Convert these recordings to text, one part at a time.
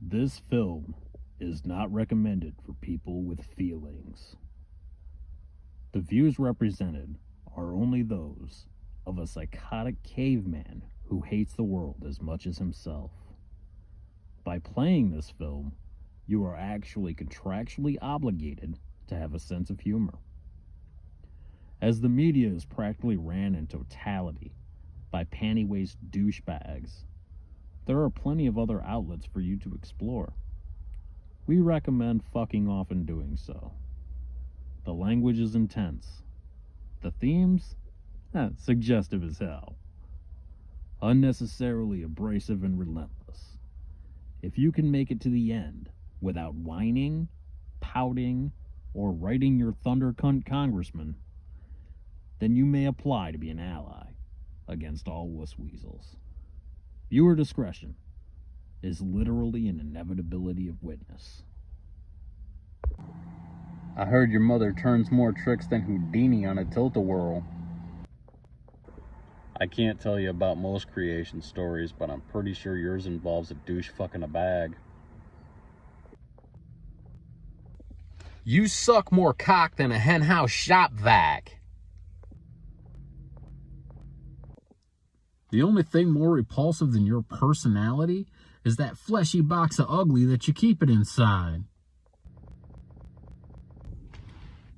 This film is not recommended for people with feelings. The views represented are only those of a psychotic caveman who hates the world as much as himself. By playing this film, you are actually contractually obligated to have a sense of humor. As the media is practically ran in totality by panty-waist douchebags, there are plenty of other outlets for you to explore. We recommend fucking off in doing so. The language is intense. The themes? Suggestive as hell. Unnecessarily abrasive and relentless. If you can make it to the end without whining, pouting, or writing your thunder cunt congressman, then you may apply to be an ally against all wuss weasels. Viewer discretion is literally an inevitability of witness. I heard your mother turns more tricks than Houdini on a tilt-a-whirl. I can't tell you about most creation stories, but I'm pretty sure yours involves a douche fucking a bag. You suck more cock than a henhouse shop vac. The only thing more repulsive than your personality is that fleshy box of ugly that you keep it inside.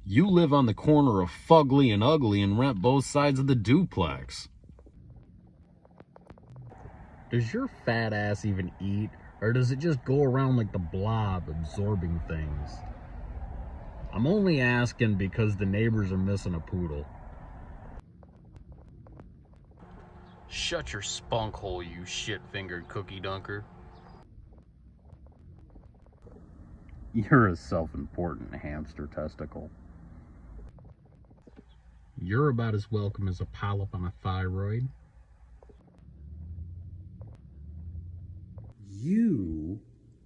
You live on the corner of fugly and ugly and rent both sides of the duplex. Does your fat ass even eat, or does it just go around like the blob absorbing things? I'm only asking because the neighbors are missing a poodle. Shut your spunk hole, you shit-fingered cookie dunker. You're a self-important hamster testicle. You're about as welcome as a polyp on a thyroid. You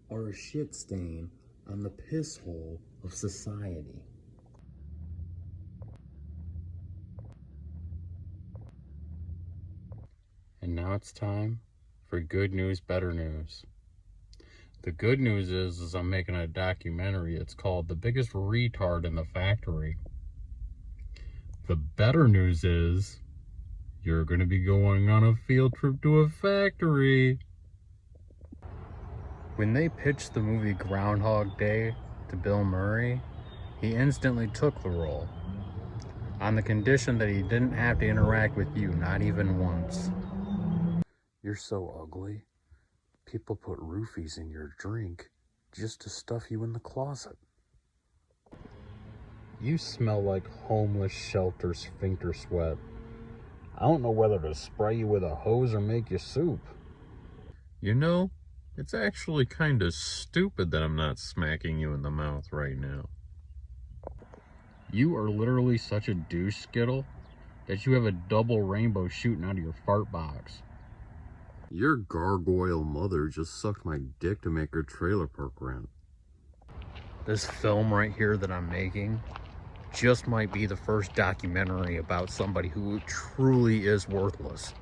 are a shit stain on the piss hole of society. And now it's time for good news, better news. The good news is I'm making a documentary. It's called The Biggest Retard in the Factory. The better news is you're going to be going on a field trip to a factory. When they pitched the movie Groundhog Day to Bill Murray, he instantly took the role, on the condition that he didn't have to interact with you, not even once. You're so ugly. People put roofies in your drink just to stuff you in the closet. You smell like homeless shelter sphincter sweat. I don't know whether to spray you with a hose or make you soup. You know, it's actually kind of stupid that I'm not smacking you in the mouth right now. You are literally such a douche skittle that you have a double rainbow shooting out of your fart box. Your gargoyle mother just sucked my dick to make her trailer park rent. This film right here that I'm making just might be the first documentary about somebody who truly is worthless.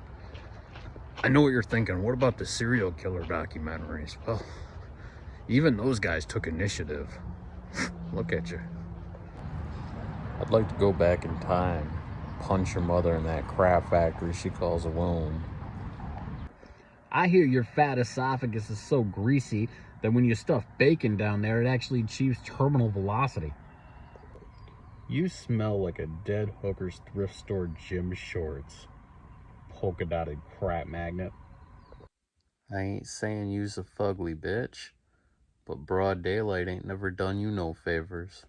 I know what you're thinking. What about the serial killer documentaries? Well, even those guys took initiative. Look at you. I'd like to go back in time, punch your mother in that crap factory she calls a womb. I hear your fat esophagus is so greasy that when you stuff bacon down there, it actually achieves terminal velocity. You smell like a dead hooker's thrift store gym shorts. Polka dotted crap magnet. I ain't saying you's a fugly bitch, but broad daylight ain't never done you no favors.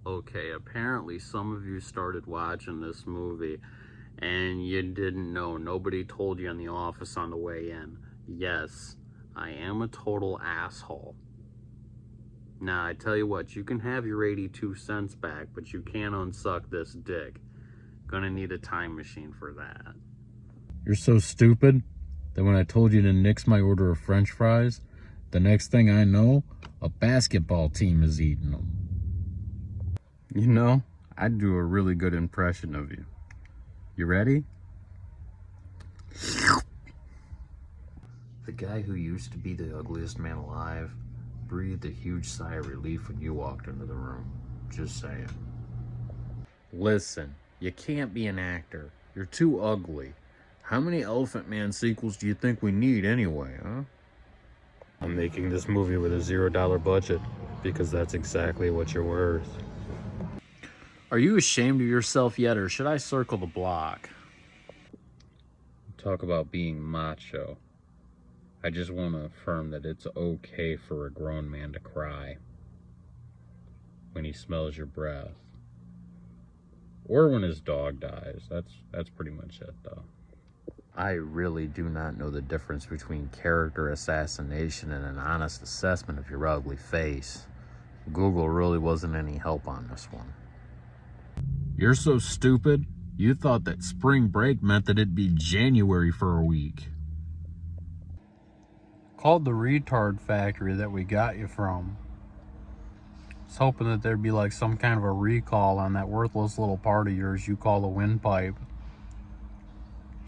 Okay, apparently some of you started watching this movie and you didn't know. Nobody told you in the office on the way in. Yes, I am a total asshole. Now, I tell you what, you can have your 82 cents back, but you can't unsuck this dick. Gonna need a time machine for that. You're so stupid that when I told you to nix my order of French fries, the next thing I know, a basketball team is eating them. You know, I'd do a really good impression of you. You ready? The guy who used to be the ugliest man alive breathed a huge sigh of relief when you walked into the room. Just saying. Listen, you can't be an actor. You're too ugly. How many Elephant Man sequels do you think we need anyway, huh? I'm making this movie with a $0 budget because that's exactly what you're worth. Are you ashamed of yourself yet, or should I circle the block? Talk about being macho. I just want to affirm that it's okay for a grown man to cry when he smells your breath. Or when his dog dies. That's pretty much it, though. I really do not know the difference between character assassination and an honest assessment of your ugly face. Google really wasn't any help on this one. You're so stupid, you thought that spring break meant that it'd be January for a week. Called the retard factory that we got you from. I was hoping that there'd be like some kind of a recall on that worthless little part of yours you call the windpipe.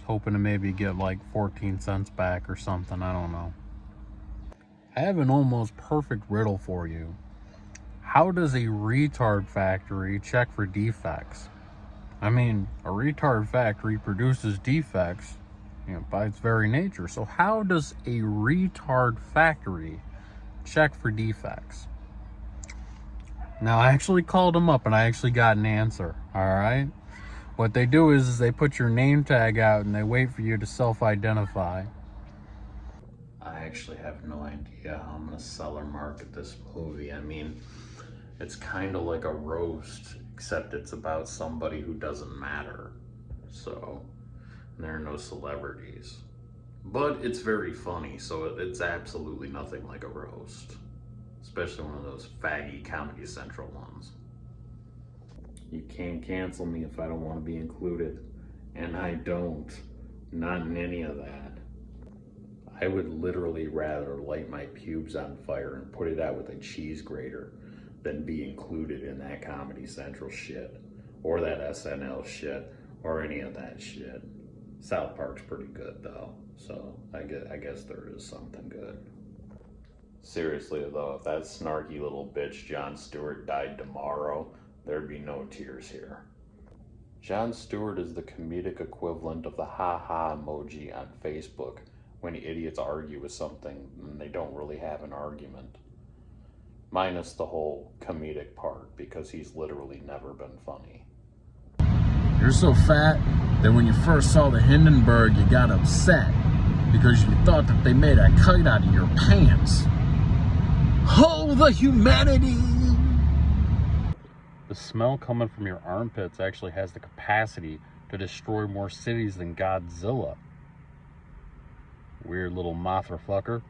Hoping to maybe get like 14 cents back or something, I don't know. I have an almost perfect riddle for you. How does a retard factory check for defects? I mean, a retard factory produces defects, by its very nature. So how does a retard factory check for defects? Now, I actually called them up and I actually got an answer, all right? What they do is they put your name tag out and they wait for you to self-identify. I actually have no idea how I'm going to sell or market this movie. I mean, it's kind of like a roast, except it's about somebody who doesn't matter. So, there are no celebrities. But it's very funny, so it's absolutely nothing like a roast. Especially one of those faggy Comedy Central ones. You can't cancel me if I don't want to be included. And I don't. Not in any of that. I would literally rather light my pubes on fire and put it out with a cheese grater than be included in that Comedy Central shit. Or that SNL shit. Or any of that shit. South Park's pretty good though. So I guess there is something good. Seriously though, if that snarky little bitch Jon Stewart died tomorrow, there'd be no tears here. Jon Stewart is the comedic equivalent of the ha-ha emoji on Facebook when idiots argue with something and they don't really have an argument. Minus the whole comedic part, because he's literally never been funny. You're so fat that when you first saw the Hindenburg, you got upset because you thought that they made a kite out of your pants. Oh, the humanity! The smell coming from your armpits actually has the capacity to destroy more cities than Godzilla. Weird little Mothra fucker.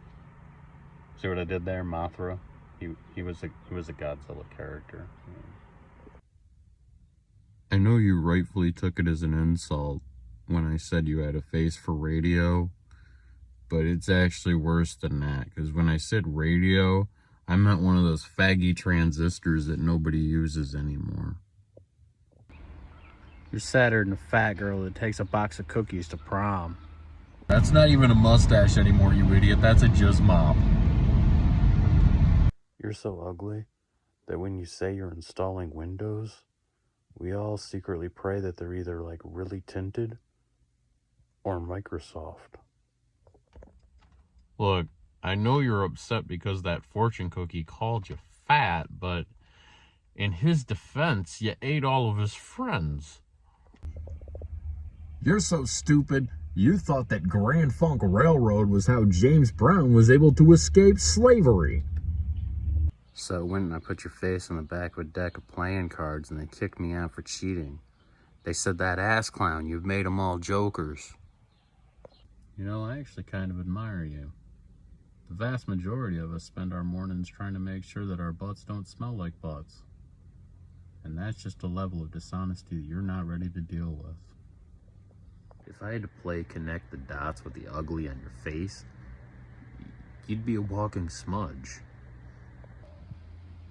See what I did there, Mothra? He was a Godzilla character. I know you rightfully took it as an insult when I said you had a face for radio, but it's actually worse than that, because when I said radio, I meant one of those faggy transistors that nobody uses anymore. You're sadder than a fat girl that takes a box of cookies to prom. That's not even a mustache anymore, you idiot. That's a jizz mop. You're so ugly that when you say you're installing Windows, we all secretly pray that they're either like really tinted or Microsoft. Look, I know you're upset because that fortune cookie called you fat, but in his defense, you ate all of his friends. You're so stupid, you thought that Grand Funk Railroad was how James Brown was able to escape slavery. So I went and I put your face on the back of a deck of playing cards and they kicked me out for cheating. They said, that ass clown, you've made them all jokers. You know, I actually kind of admire you. The vast majority of us spend our mornings trying to make sure that our butts don't smell like butts. And that's just a level of dishonesty that you're not ready to deal with. If I had to play connect the dots with the ugly on your face, you'd be a walking smudge.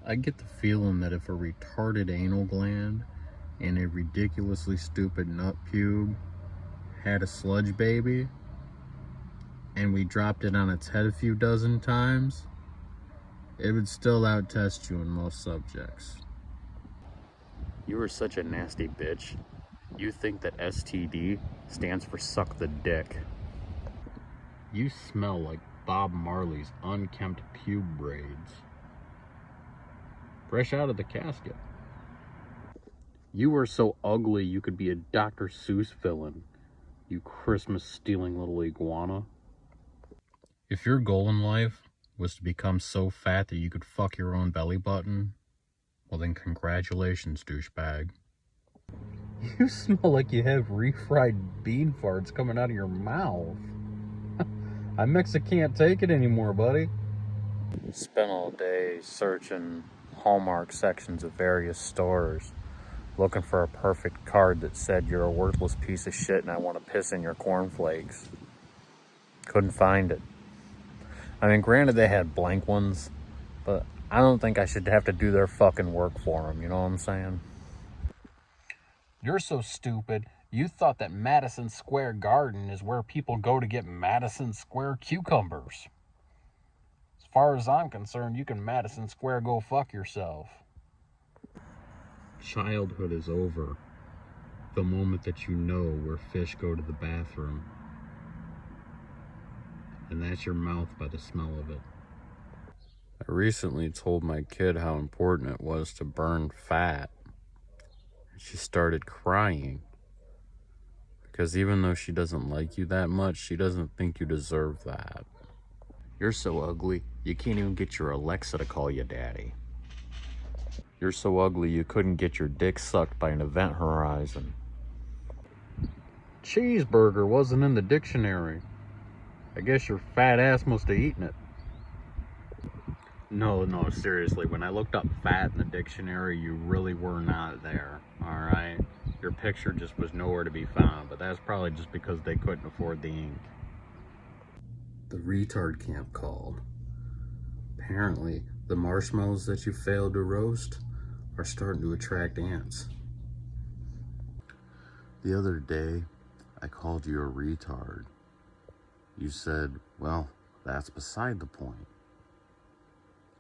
I get the feeling that if a retarded anal gland and a ridiculously stupid nut pube had a sludge baby, and we dropped it on its head a few dozen times, it would still outtest you in most subjects. You are such a nasty bitch. You think that STD stands for suck the dick. You smell like Bob Marley's unkempt pube braids. Fresh out of the casket. You are so ugly you could be a Dr. Seuss villain, you Christmas-stealing little iguana. If your goal in life was to become so fat that you could fuck your own belly button, well then congratulations, douchebag. You smell like you have refried bean farts coming out of your mouth. I can't take it anymore, buddy. Spent all day searching Hallmark sections of various stores, looking for a perfect card that said you're a worthless piece of shit and I want to piss in your cornflakes. Couldn't find it. I mean, granted they had blank ones, but I don't think I should have to do their fucking work for them, you know what I'm saying? You're so stupid, you thought that Madison Square Garden is where people go to get Madison Square cucumbers. As far as I'm concerned, you can Madison Square go fuck yourself. Childhood is over. The moment that you know where fish go to the bathroom. And that's your mouth by the smell of it. I recently told my kid how important it was to burn fat. She started crying. Because even though she doesn't like you that much, she doesn't think you deserve that. You're so ugly, you can't even get your Alexa to call you daddy. You're so ugly, you couldn't get your dick sucked by an Event Horizon. Cheeseburger wasn't in the dictionary. I guess your fat ass must have eaten it. No, seriously, when I looked up fat in the dictionary, you really were not there, alright? Your picture just was nowhere to be found, but that's probably just because they couldn't afford the ink. The retard camp called. Apparently, the marshmallows that you failed to roast are starting to attract ants. The other day, I called you a retard. You said, well, that's beside the point.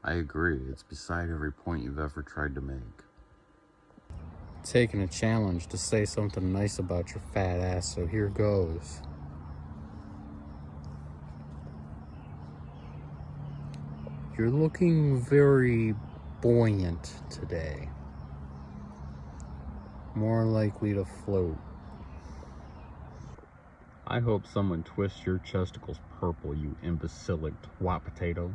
I agree, it's beside every point you've ever tried to make. Taking a challenge to say something nice about your fat ass, so here goes. You're looking very buoyant today. More likely to float. I hope someone twists your chesticles purple, you imbecilic twat potato.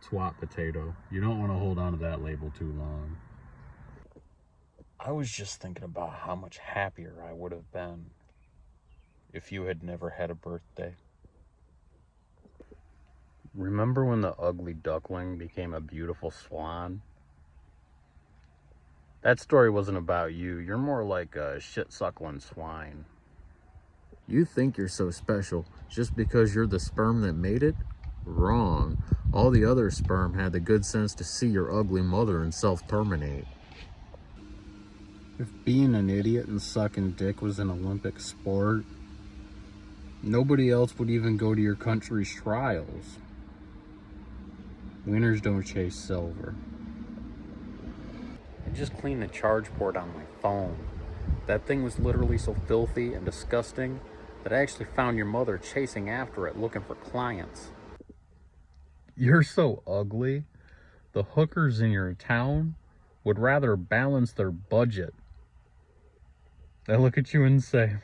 Twat potato. You don't want to hold on to that label too long. I was just thinking about how much happier I would have been if you had never had a birthday. Remember when the ugly duckling became a beautiful swan? That story wasn't about you. You're more like a shit-suckling swine. You think you're so special just because you're the sperm that made it? Wrong. All the other sperm had the good sense to see your ugly mother and self-terminate. If being an idiot and sucking dick was an Olympic sport, nobody else would even go to your country's trials. Winners don't chase silver. I just cleaned the charge port on my phone. That thing was literally so filthy and disgusting that I actually found your mother chasing after it looking for clients. You're so ugly, the hookers in your town would rather balance their budget. They look at you and say,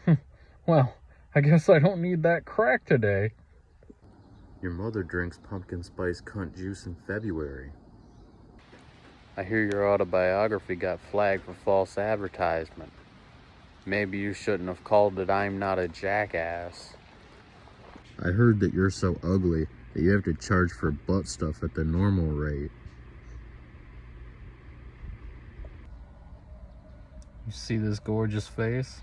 well, I guess I don't need that crack today. Your mother drinks pumpkin spice cunt juice in February. I hear your autobiography got flagged for false advertisement. Maybe you shouldn't have called it I'm Not a Jackass. I heard that you're so ugly that you have to charge for butt stuff at the normal rate. You see this gorgeous face?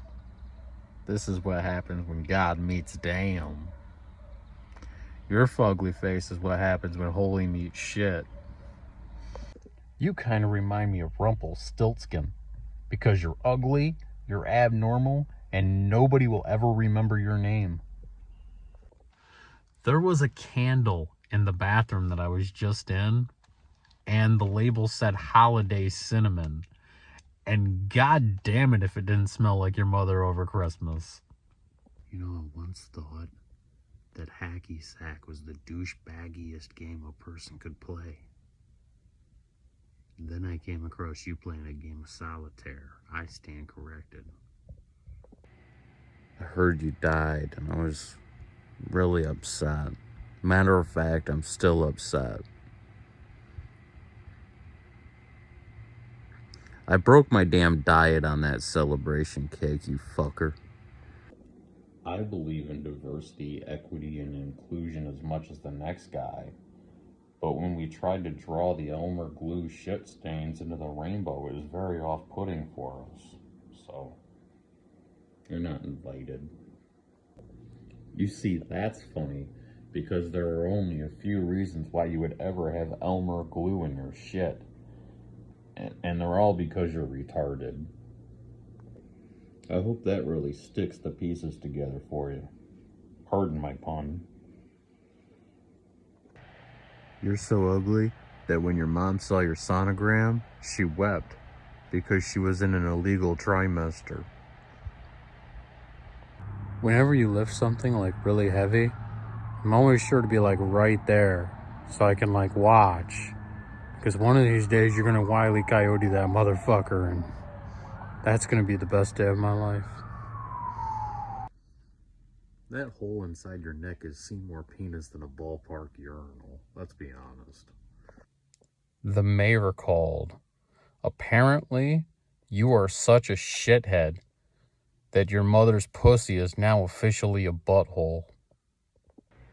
This is what happens when God meets damn. Your fugly face is what happens when holy meets shit. You kind of remind me of Rumpelstiltskin because you're ugly, you're abnormal, and nobody will ever remember your name. There was a candle in the bathroom that I was just in, and the label said Holiday Cinnamon. And god damn it if it didn't smell like your mother over Christmas. You know, I once thought that hacky sack was the douchebaggiest game a person could play. And then I came across you playing a game of solitaire. I stand corrected. I heard you died, and I was really upset. Matter of fact, I'm still upset. I broke my damn diet on that celebration cake, you fucker. I believe in diversity, equity, and inclusion as much as the next guy. But when we tried to draw the Elmer glue shit stains into the rainbow, it was very off-putting for us. So, you're not invited. You see, that's funny, because there are only a few reasons why you would ever have Elmer glue in your shit. And they're all because you're retarded. I hope that really sticks the pieces together for you. Pardon my pun. You're so ugly that when your mom saw your sonogram, she wept because she was in an illegal trimester. Whenever you lift something like really heavy, I'm always sure to be like right there so I can like watch. Because one of these days you're gonna Wile E. Coyote that motherfucker, and that's gonna be the best day of my life. That hole inside your neck has seen more penis than a ballpark urinal, let's be honest. The mayor called. Apparently, you are such a shithead that your mother's pussy is now officially a butthole.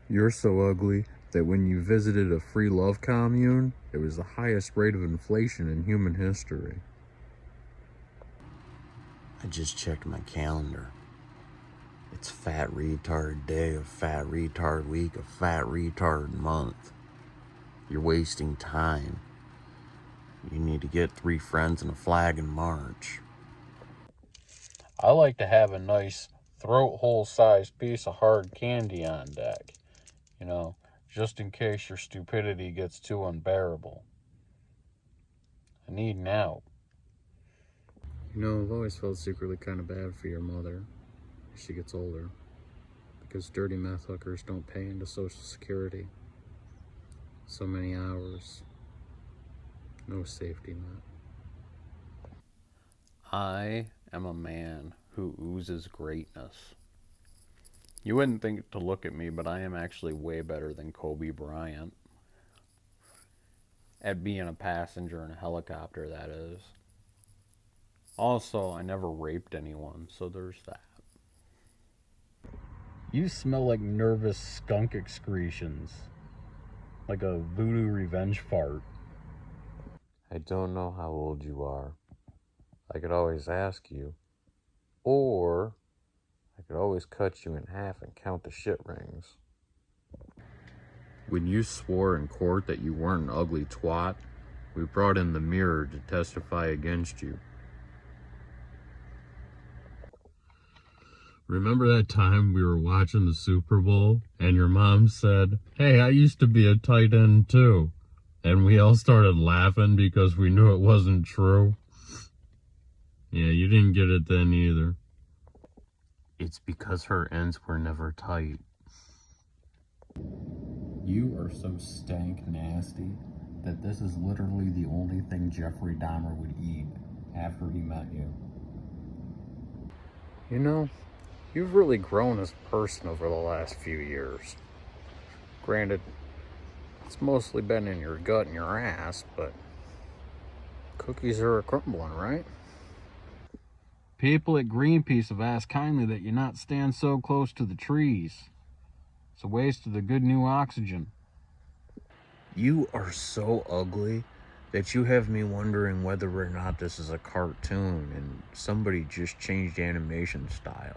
You're so ugly that when you visited a free love commune, it was the highest rate of inflation in human history. I just checked my calendar. It's Fat Retard Day, a Fat Retard Week, a Fat Retard Month. You're wasting time. You need to get 3 friends and a flag and march. I like to have a nice throat hole sized piece of hard candy on deck. You know, just in case your stupidity gets too unbearable. I need an out. You know, I've always felt secretly kind of bad for your mother as she gets older. Because dirty meth hookers don't pay into Social Security. So many hours. No safety net. I am a man who oozes greatness. You wouldn't think to look at me, but I am actually way better than Kobe Bryant. At being a passenger in a helicopter, that is. Also, I never raped anyone, so there's that. You smell like nervous skunk excretions. Like a voodoo revenge fart. I don't know how old you are. I could always ask you. Or I could always cut you in half and count the shit rings. When you swore in court that you weren't an ugly twat, we brought in the mirror to testify against you. Remember that time we were watching the Super Bowl and your mom said, "Hey, I used to be a tight end too." And we all started laughing because we knew it wasn't true. Yeah, you didn't get it then either. It's because her ends were never tight. You are so stank nasty that this is literally the only thing Jeffrey Dahmer would eat after he met you. You know, you've really grown as a person over the last few years. Granted, it's mostly been in your gut and your ass, but cookies are a-crumbling, right? People at Greenpeace have asked kindly that you not stand so close to the trees. It's a waste of the good new oxygen. You are so ugly that you have me wondering whether or not this is a cartoon and somebody just changed animation styles.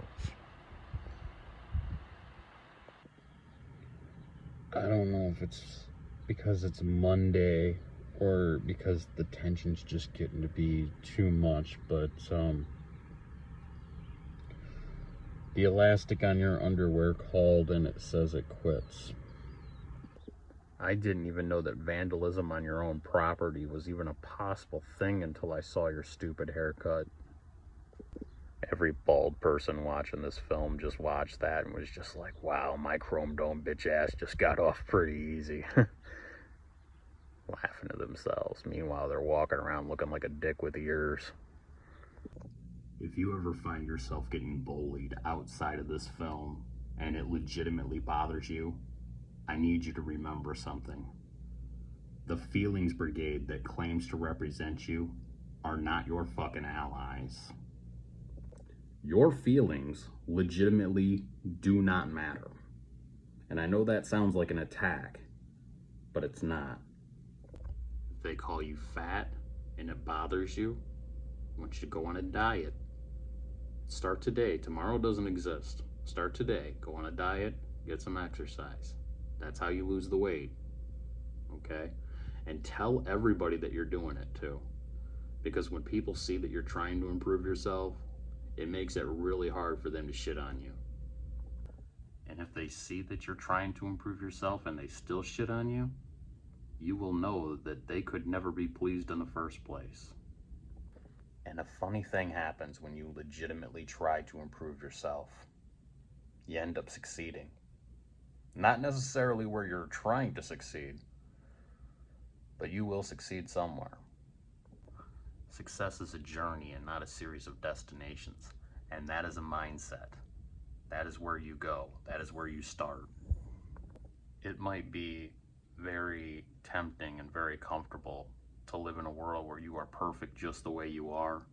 I don't know if it's because it's Monday or because the tension's just getting to be too much, but the elastic on your underwear called and it says it quits. I didn't even know that vandalism on your own property was even a possible thing until I saw your stupid haircut. Every bald person watching this film just watched that and was just like, wow, my chrome dome bitch ass just got off pretty easy. Laughing to themselves. Meanwhile, they're walking around looking like a dick with ears. If you ever find yourself getting bullied outside of this film and it legitimately bothers you, I need you to remember something. The feelings brigade that claims to represent you are not your fucking allies. Your feelings legitimately do not matter. And I know that sounds like an attack, but it's not. If they call you fat and it bothers you, I want you to go on a diet. Start today. Tomorrow doesn't exist. Start today. Go on a diet, get some exercise. That's how you lose the weight. Okay? And tell everybody that you're doing it too. Because when people see that you're trying to improve yourself, it makes it really hard for them to shit on you. And if they see that you're trying to improve yourself and they still shit on you, you will know that they could never be pleased in the first place. And a funny thing happens when you legitimately try to improve yourself. You end up succeeding. Not necessarily where you're trying to succeed, but you will succeed somewhere. Success is a journey and not a series of destinations. And that is a mindset. That is where you go. That is where you start. It might be very tempting and very comfortable to live in a world where you are perfect just the way you are,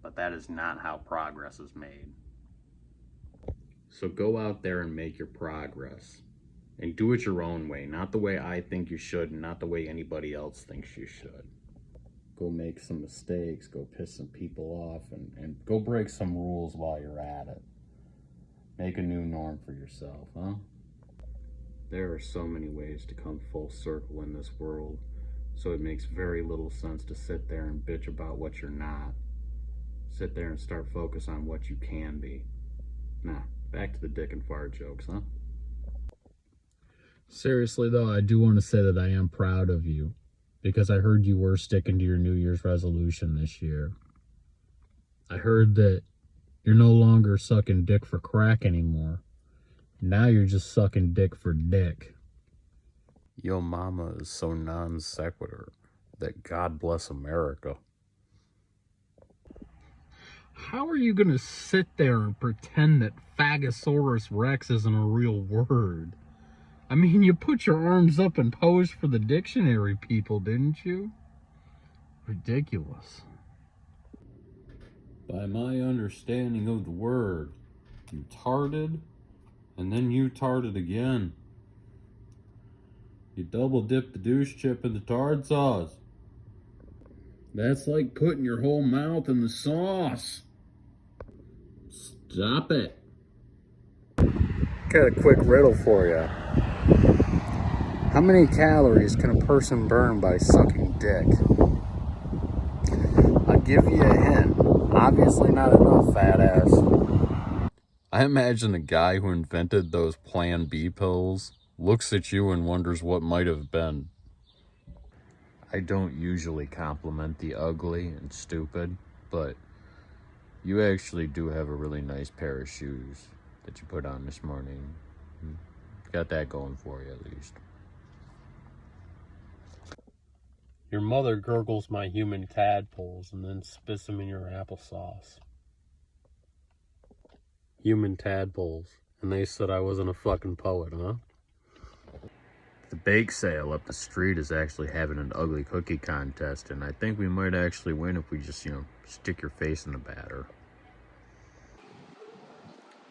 but that is not how progress is made. So go out there and make your progress. And do it your own way, not the way I think you should, and not the way anybody else thinks you should. Go make some mistakes, go piss some people off, and go break some rules while you're at it. Make a new norm for yourself, huh? There are so many ways to come full circle in this world, so it makes very little sense to sit there and bitch about what you're not. Sit there and start focus on what you can be. Nah, back to the dick and fart jokes, huh? Seriously though, I do want to say that I am proud of you, because I heard you were sticking to your New Year's resolution this year. I heard that you're no longer sucking dick for crack anymore. Now you're just sucking dick for dick. Yo mama is so non sequitur that God bless America. How are you going to sit there and pretend that Phagosaurus Rex isn't a real word? I mean, you put your arms up and posed for the dictionary people, didn't you? Ridiculous. By my understanding of the word, you tarted, and then you tarted again. You double dip the douche chip in the tard sauce. That's like putting your whole mouth in the sauce. Stop it. Got a quick riddle for you. How many calories can a person burn by sucking dick? I'll give you a hint. Obviously not enough, fat ass. I imagine the guy who invented those Plan B pills looks at you and wonders what might have been. I don't usually compliment the ugly and stupid, but you actually do have a really nice pair of shoes that you put on this morning. Got that going for you, at least. Your mother gurgles my human tadpoles and then spits them in your applesauce. Human tadpoles. And they said I wasn't a fucking poet, huh? The bake sale up the street is actually having an ugly cookie contest, and I think we might actually win if we just, stick your face in the batter.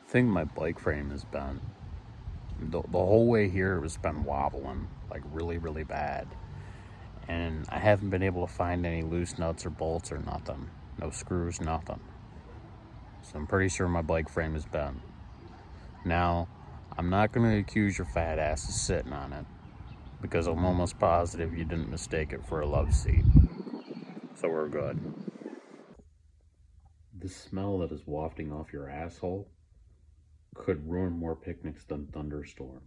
I think my bike frame has been, the whole way here it's been wobbling, like really, really bad. And I haven't been able to find any loose nuts or bolts or nothing. No screws, nothing. So I'm pretty sure my bike frame is bent. Now, I'm not going to accuse your fat ass of sitting on it, because I'm almost positive you didn't mistake it for a love seat. So we're good. The smell that is wafting off your asshole could ruin more picnics than thunderstorms.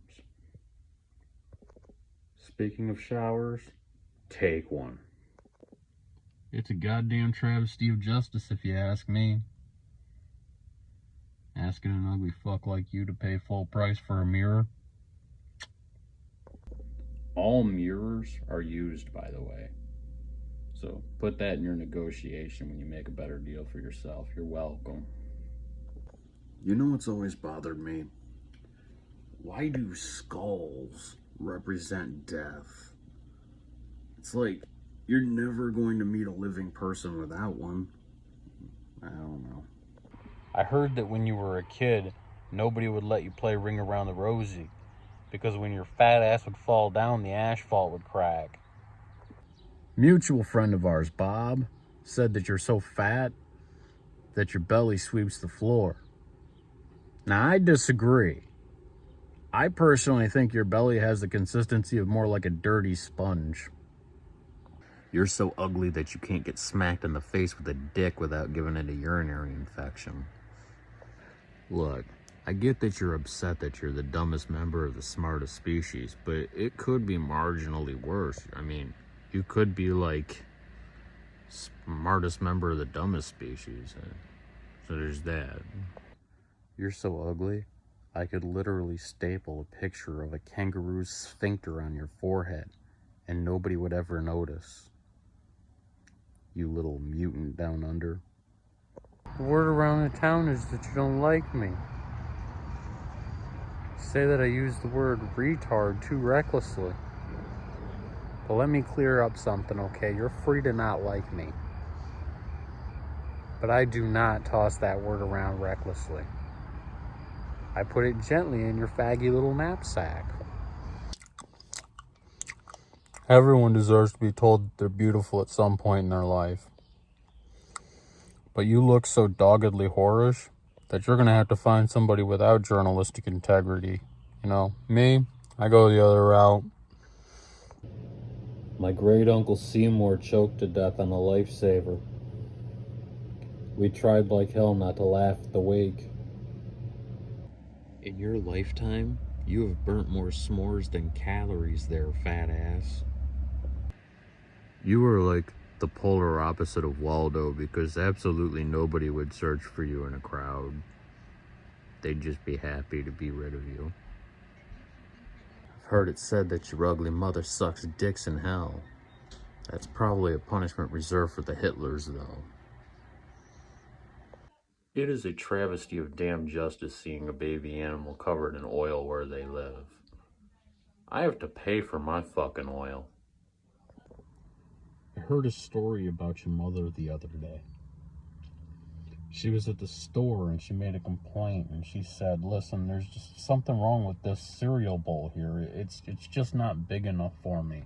Speaking of showers, take one. It's a goddamn travesty of justice if you ask me. Asking an ugly fuck like you to pay full price for a mirror. All mirrors are used, by the way. So put that in your negotiation when you make a better deal for yourself. You're welcome. You know what's always bothered me? Why do skulls represent death? It's like you're never going to meet a living person without one. I don't know. I heard that when you were a kid, nobody would let you play Ring Around the Rosie because when your fat ass would fall down, the asphalt would crack. Mutual friend of ours, Bob, said that you're so fat that your belly sweeps the floor. Now, I disagree. I personally think your belly has the consistency of more like a dirty sponge. You're so ugly that you can't get smacked in the face with a dick without giving it a urinary infection. Look, I get that you're upset that you're the dumbest member of the smartest species, but it could be marginally worse. I mean, you could be like smartest member of the dumbest species. So there's that. You're so ugly, I could literally staple a picture of a kangaroo's sphincter on your forehead and nobody would ever notice. You little mutant down under. The word around the town is that you don't like me. Say that I use the word retard too recklessly. But let me clear up something, okay? You're free to not like me. But I do not toss that word around recklessly. I put it gently in your faggy little knapsack. Everyone deserves to be told that they're beautiful at some point in their life. But you look so doggedly whorish that you're going to have to find somebody without journalistic integrity. You know, me, I go the other route. My great uncle Seymour choked to death on a lifesaver. We tried like hell not to laugh at the wake. In your lifetime, you have burnt more s'mores than calories there, fat ass. You were like the polar opposite of Waldo because absolutely nobody would search for you in a crowd. They'd just be happy to be rid of you. I've heard it said that your ugly mother sucks dicks in hell. That's probably a punishment reserved for the Hitlers, though. It is a travesty of damn justice seeing a baby animal covered in oil where they live. I have to pay for my fucking oil. I heard a story about your mother the other day. She was at the store and she made a complaint and she said, listen, there's just something wrong with this cereal bowl here. It's just not big enough for me.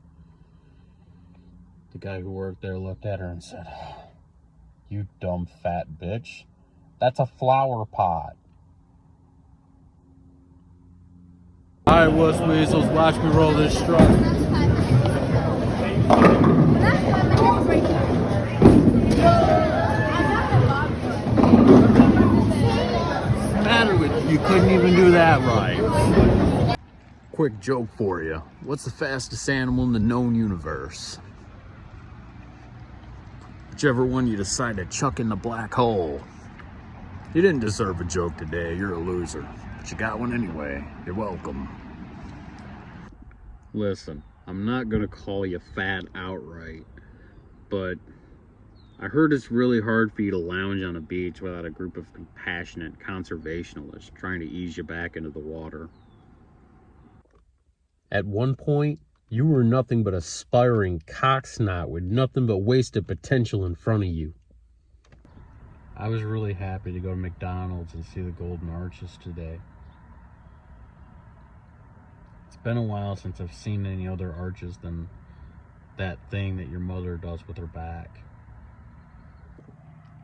The guy who worked there looked at her and said, you dumb fat bitch. That's a flower pot. Alright, Wuss Weasels, watch me roll this truck. What's the matter with you? You couldn't even do that right. Quick joke for you. What's the fastest animal in the known universe? Whichever one you decide to chuck in the black hole. You didn't deserve a joke today. You're a loser. But you got one anyway. You're welcome. Listen, I'm not going to call you fat outright, but I heard it's really hard for you to lounge on a beach without a group of compassionate conservationists trying to ease you back into the water. At one point, you were nothing but a aspiring cocksnot with nothing but wasted potential in front of you. I was really happy to go to McDonald's and see the Golden Arches today. It's been a while since I've seen any other arches than that thing that your mother does with her back.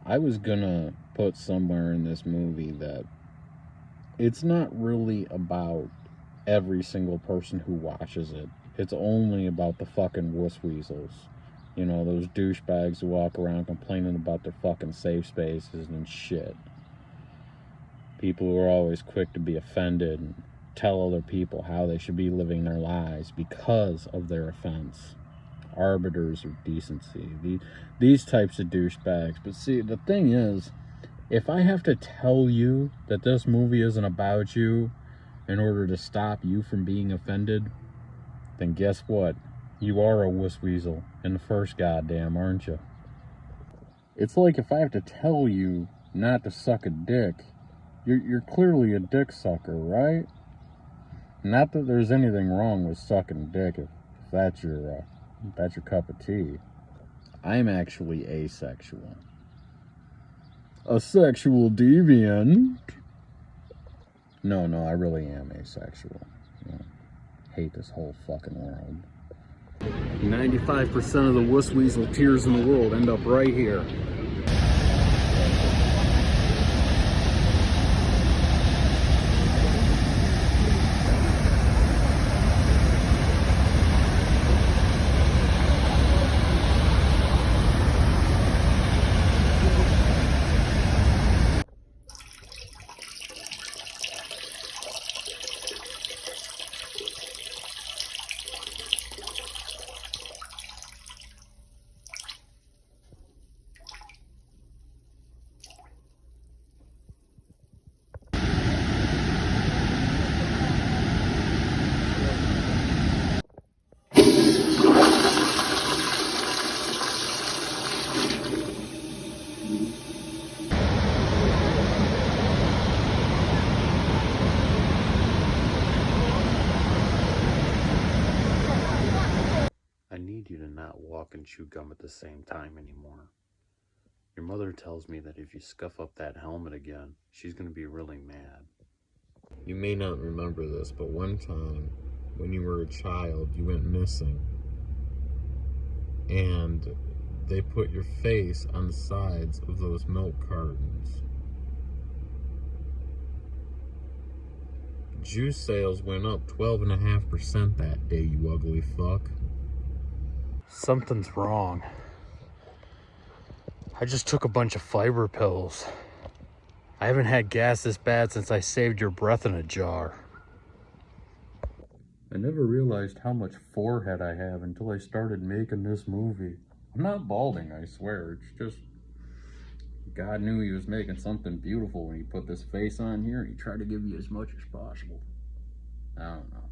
I was gonna put somewhere in this movie that it's not really about every single person who watches it. It's only about the fucking wuss weasels. You know, those douchebags who walk around complaining about their fucking safe spaces and shit. People who are always quick to be offended and tell other people how they should be living their lives because of their offense. Arbiters of decency. These types of douchebags. But see, the thing is, if I have to tell you that this movie isn't about you in order to stop you from being offended, then guess what? You are a wuss weasel in the first goddamn, aren't you? It's like if I have to tell you not to suck a dick, you're clearly a dick sucker, right? Not that there's anything wrong with sucking dick if that's your cup of tea. I'm actually asexual. A sexual deviant. No, I really am asexual. Hate this whole fucking world. 95% of the wuss weasel tears in the world end up right here. I need you to not walk and chew gum at the same time anymore. Your mother tells me that if you scuff up that helmet again, she's gonna be really mad. You may not remember this, but one time, when you were a child, you went missing. And they put your face on the sides of those milk cartons. Juice sales went up 12.5% that day, you ugly fuck. Something's wrong. I just took a bunch of fiber pills. I haven't had gas this bad since I saved your breath in a jar. I never realized how much forehead I have until I started making this movie. I'm not balding, I swear. It's just God knew he was making something beautiful when he put this face on here and he tried to give you as much as possible. I don't know.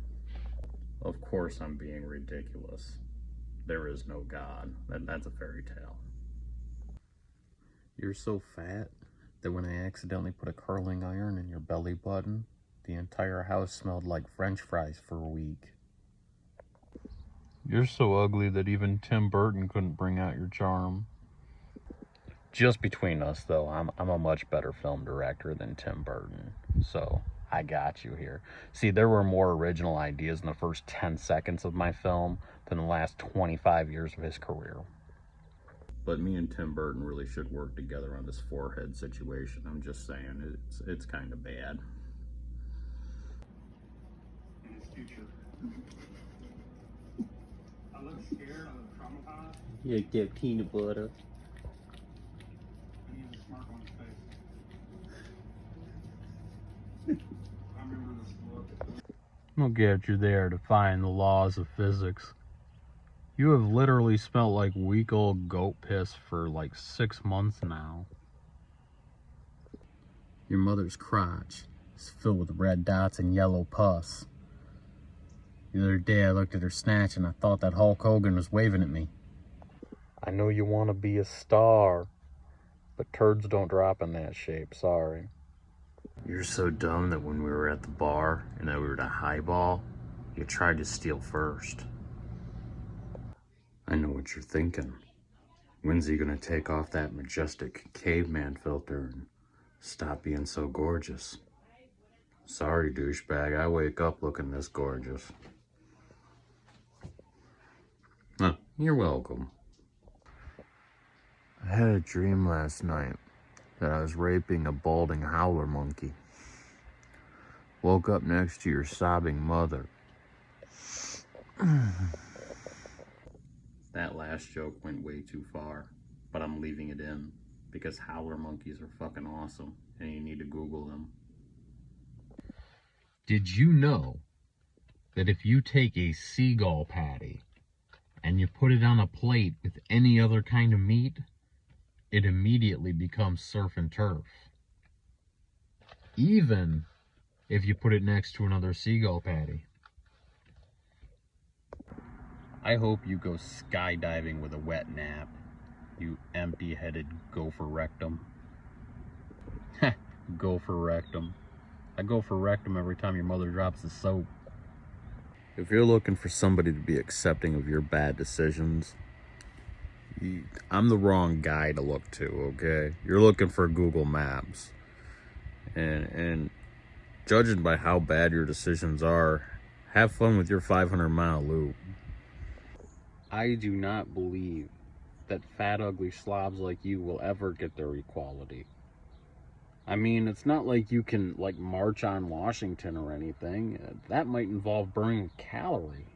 Of course I'm being ridiculous. There is no God. That's a fairy tale. You're so fat that when I accidentally put a curling iron in your belly button, the entire house smelled like French fries for a week. You're so ugly that even Tim Burton couldn't bring out your charm. Just between us, though, I'm a much better film director than Tim Burton, so I got you here. See, there were more original ideas in the first 10 seconds of my film than the last 25 years of his career. But me and Tim Burton really should work together on this forehead situation. I'm just saying, it's kind of bad. In his future. I look scared, I look traumatized. You like that peanut butter? And he has a smirk on his face. I remember this look. I'll get you there to find the laws of physics. You have literally smelled like week old goat piss for like 6 months now. Your mother's crotch is filled with red dots and yellow pus. The other day I looked at her snatch and I thought that Hulk Hogan was waving at me. I know you want to be a star, but turds don't drop in that shape, sorry. You're so dumb that when we were at the bar and that we were to highball, you tried to steal first. I know what you're thinking. When's he gonna take off that majestic caveman filter and stop being so gorgeous? Sorry, douchebag, I wake up looking this gorgeous. Huh, you're welcome. I had a dream last night that I was raping a balding howler monkey. Woke up next to your sobbing mother. That last joke went way too far, but I'm leaving it in because howler monkeys are fucking awesome and you need to Google them. Did you know that if you take a seagull patty and you put it on a plate with any other kind of meat, it immediately becomes surf and turf? Even if you put it next to another seagull patty. I hope you go skydiving with a wet nap, you empty-headed gopher rectum. Gopher rectum. I go for rectum every time your mother drops the soap. If you're looking for somebody to be accepting of your bad decisions, I'm the wrong guy to look to, okay? You're looking for Google Maps. And judging by how bad your decisions are, have fun with your 500-mile loop. I do not believe that fat, ugly slobs like you will ever get their equality. I mean, it's not like you can, like, march on Washington or anything. That might involve burning a calorie.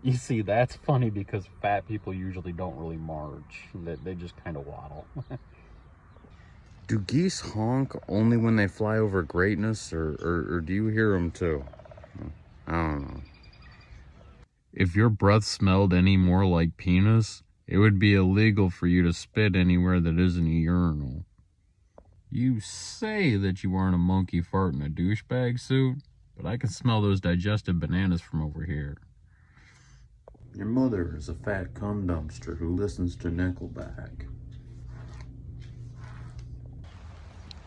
You see, that's funny because fat people usually don't really march. They just kind of waddle. Do geese honk only when they fly over greatness, or do you hear them too? I don't know. If your breath smelled any more like penis, it would be illegal for you to spit anywhere that isn't a urinal. You say that you aren't a monkey fart in a douchebag suit, but I can smell those digested bananas from over here. Your mother is a fat cum dumpster who listens to Nickelback.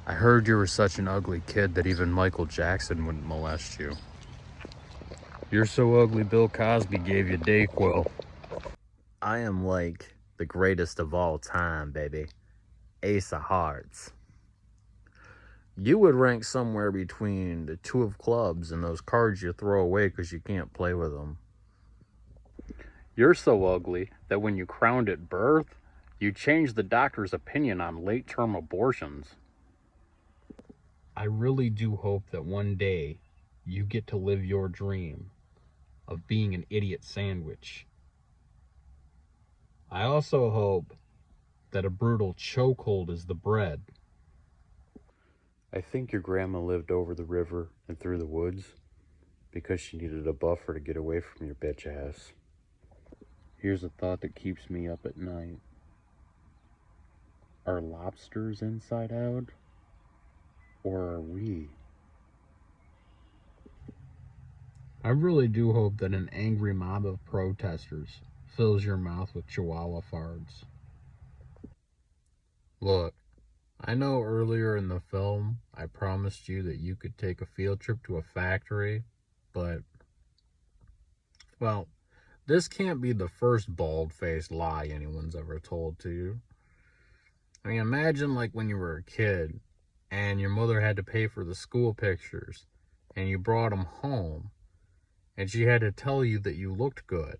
I heard you were such an ugly kid that even Michael Jackson wouldn't molest you. You're so ugly Bill Cosby gave you Dayquil. I am like the greatest of all time, baby. Ace of Hearts. You would rank somewhere between the two of clubs and those cards you throw away because you can't play with them. You're so ugly that when you crowned at birth, you changed the doctor's opinion on late-term abortions. I really do hope that one day you get to live your dream of being an idiot sandwich. I also hope that a brutal chokehold is the bread. I think your grandma lived over the river and through the woods because she needed a buffer to get away from your bitch ass. Here's a thought that keeps me up at night. Are lobsters inside out? Or are we? I really do hope that an angry mob of protesters fills your mouth with chihuahua farts. Look, I know earlier in the film I promised you that you could take a field trip to a factory, but, well, this can't be the first bald-faced lie anyone's ever told to you. I mean, imagine like when you were a kid and your mother had to pay for the school pictures and you brought them home and she had to tell you that you looked good.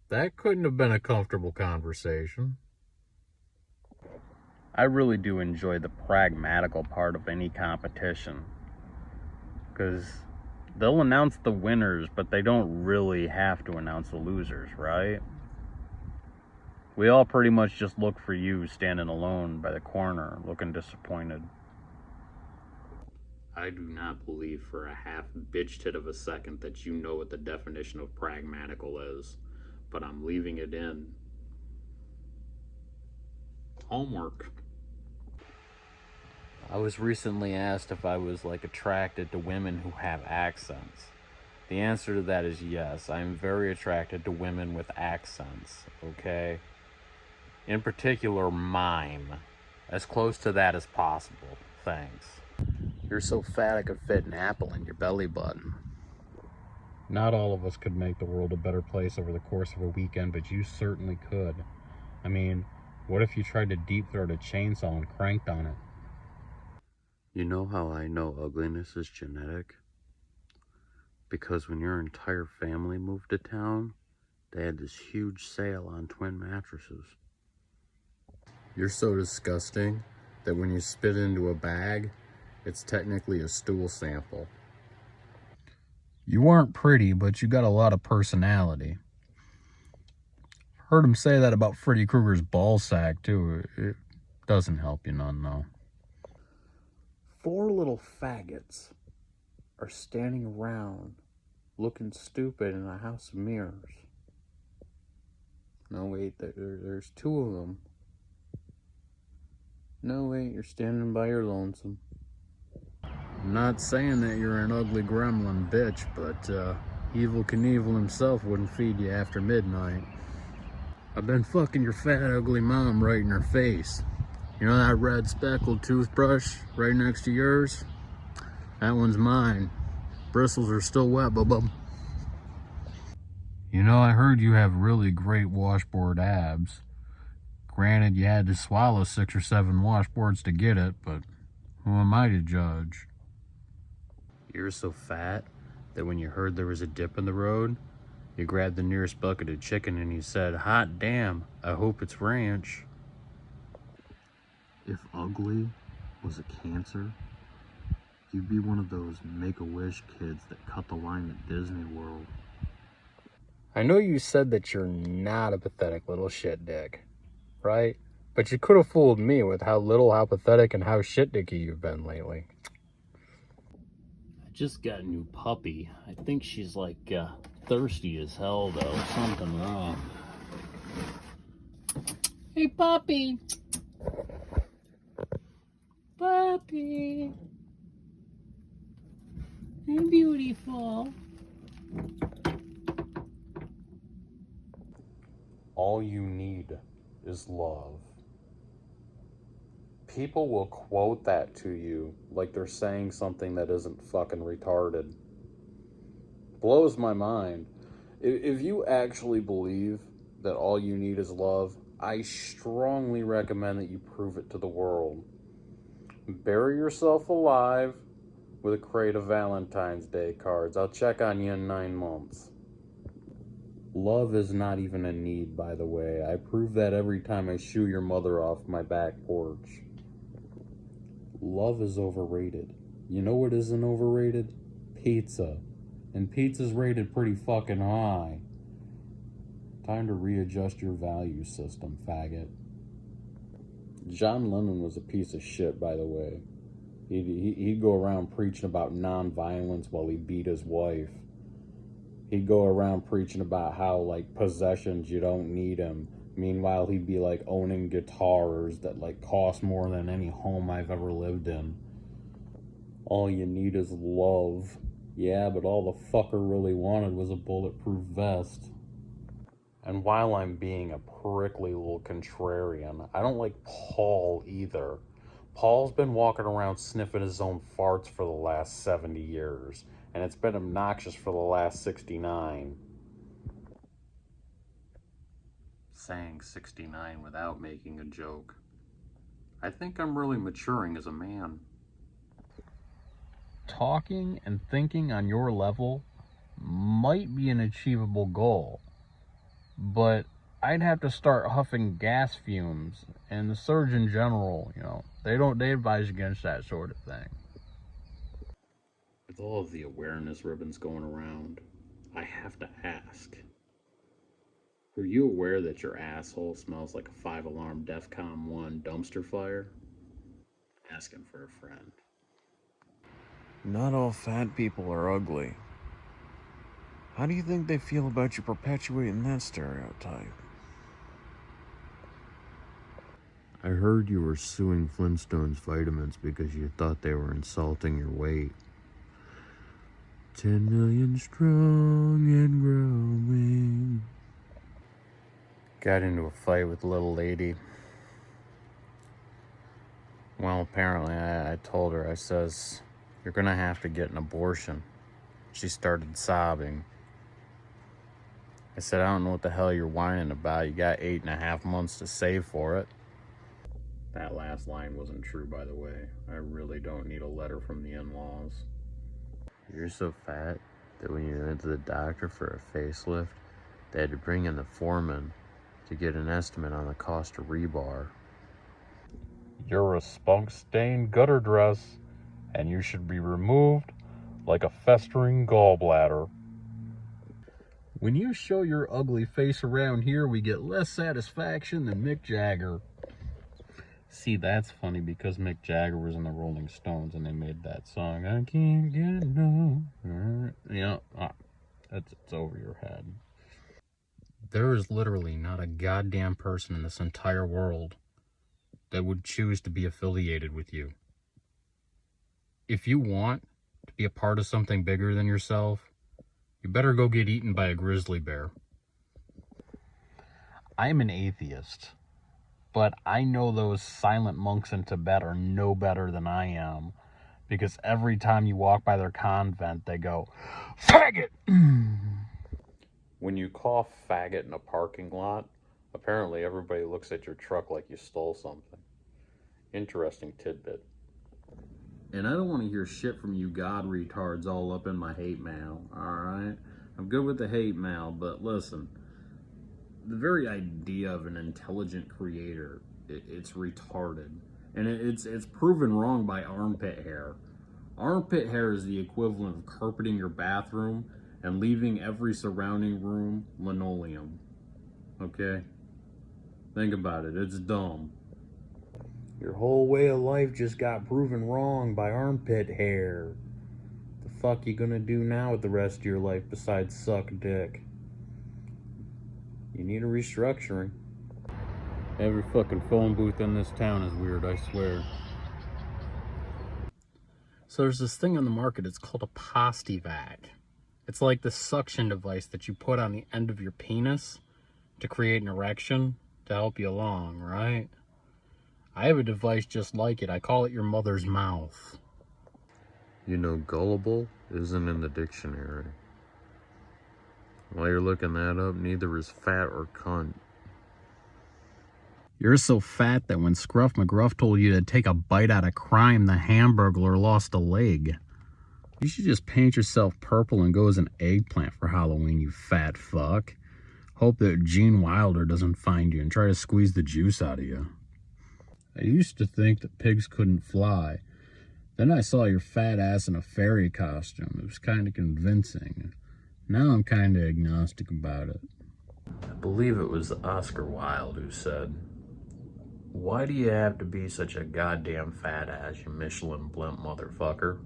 That couldn't have been a comfortable conversation. I really do enjoy the pragmatical part of any competition, because they'll announce the winners, but they don't really have to announce the losers, right? We all pretty much just look for you standing alone by the corner, looking disappointed. I do not believe for a half bitch tit of a second that you know what the definition of pragmatical is, but I'm leaving it in. Homework. I was recently asked if I was like attracted to women who have accents. The answer to that is yes. I am very attracted to women with accents, okay? In particular, mime. As close to that as possible. Thanks. You're so fat I could fit an apple in your belly button. Not all of us could make the world a better place over the course of a weekend, but you certainly could. I mean, what if you tried to deep throat a chainsaw and cranked on it? You know how I know ugliness is genetic? Because when your entire family moved to town, they had this huge sale on twin mattresses. You're so disgusting that when you spit into a bag, it's technically a stool sample. You aren't pretty, but you got a lot of personality. Heard him say that about Freddy Krueger's ball sack, too. It doesn't help you none, though. 4 little faggots are standing around looking stupid in a house of mirrors. No, wait, there's 2 of them. No, wait, you're standing by your lonesome. I'm not saying that you're an ugly gremlin bitch, but Evil Knievel himself wouldn't feed you after midnight. I've been fucking your fat, ugly mom right in her face. You know that red speckled toothbrush right next to yours? That one's mine. Bristles are still wet, bub. You know, I heard you have really great washboard abs. Granted, you had to swallow 6 or 7 washboards to get it, but who am I to judge? You're so fat that when you heard there was a dip in the road, you grabbed the nearest bucket of chicken and you said, "Hot damn, I hope it's ranch." If ugly was a cancer, you'd be one of those Make-A-Wish kids that cut the line at Disney World. I know you said that you're not a pathetic little shit dick, right? But you could have fooled me with how pathetic and how shit dicky you've been lately. I just got a new puppy. I think she's like thirsty as hell though. Something wrong. Hey puppy. Puppy. Hey beautiful. All you need is love. People will quote that to you like they're saying something that isn't fucking retarded. Blows my mind. If you actually believe that all you need is love, I strongly recommend that you prove it to the world. Bury yourself alive with a crate of Valentine's Day cards. I'll check on you in 9 months. Love is not even a need, by the way. I prove that every time I shoo your mother off my back porch. Love is overrated. You know what isn't overrated? Pizza. And pizza's rated pretty fucking high. Time to readjust your value system, faggot. John Lennon was a piece of shit, by the way. He'd go around preaching about non-violence while he beat his wife. He'd go around preaching about how, like, possessions, you don't need them. Meanwhile, he'd be, like, owning guitars that, like, cost more than any home I've ever lived in. All you need is love. Yeah, but all the fucker really wanted was a bulletproof vest. And while I'm being a prickly little contrarian, I don't like Paul either. Paul's been walking around sniffing his own farts for the last 70 years. And it's been obnoxious for the last 69. Saying 69 without making a joke. I think I'm really maturing as a man. Talking and thinking on your level might be an achievable goal, but I'd have to start huffing gas fumes, and the Surgeon General, they advise against that sort of thing. With all of the awareness ribbons going around, I have to ask. Were you aware that your asshole smells like a 5-alarm DEFCON 1 dumpster fire? Asking for a friend. Not all fat people are ugly. How do you think they feel about you perpetuating that stereotype? I heard you were suing Flintstones Vitamins because you thought they were insulting your weight. 10 million strong and growing. Got into a fight with a little lady. Well, apparently I told her, I says, "You're gonna have to get an abortion." She started sobbing. I said, "I don't know what the hell you're whining about. You got 8.5 months to save for it." That last line wasn't true, by the way. I really don't need a letter from the in-laws. You're so fat that when you went to the doctor for a facelift, they had to bring in the foreman to get an estimate on the cost of rebar. You're a spunk-stained gutter dress, and you should be removed like a festering gallbladder. When you show your ugly face around here, we get less satisfaction than Mick Jagger. See, that's funny because Mick Jagger was in the Rolling Stones and they made that song. I can't get no. It's over your head. There is literally not a goddamn person in this entire world that would choose to be affiliated with you. If you want to be a part of something bigger than yourself, you better go get eaten by a grizzly bear. I'm an atheist, but I know those silent monks in Tibet are no better than I am, because every time you walk by their convent, they go, "Faggot!" When you call faggot in a parking lot, apparently everybody looks at your truck like you stole something. Interesting tidbit. And I don't want to hear shit from you god retards all up in my hate mail, alright? I'm good with the hate mail, but listen, the very idea of an intelligent creator, it's retarded. And it's proven wrong by armpit hair. Armpit hair is the equivalent of carpeting your bathroom and leaving every surrounding room linoleum. Okay? Think about it. It's dumb. Your whole way of life just got proven wrong by armpit hair. The fuck you gonna do now with the rest of your life besides suck dick? You need a restructuring. Every fucking phone booth in this town is weird, I swear. So there's this thing on the market, it's called a Postivac. It's like the suction device that you put on the end of your penis to create an erection to help you along, right? I have a device just like it. I call it your mother's mouth. You know, gullible isn't in the dictionary. While you're looking that up, neither is fat or cunt. You're so fat that when Scruff McGruff told you to take a bite out of crime, the Hamburglar lost a leg. You should just paint yourself purple and go as an eggplant for Halloween, you fat fuck. Hope that Gene Wilder doesn't find you and try to squeeze the juice out of you. I used to think that pigs couldn't fly. Then I saw your fat ass in a fairy costume. It was kind of convincing. Now I'm kind of agnostic about it. I believe it was Oscar Wilde who said, "Why do you have to be such a goddamn fat ass, you Michelin blimp motherfucker?"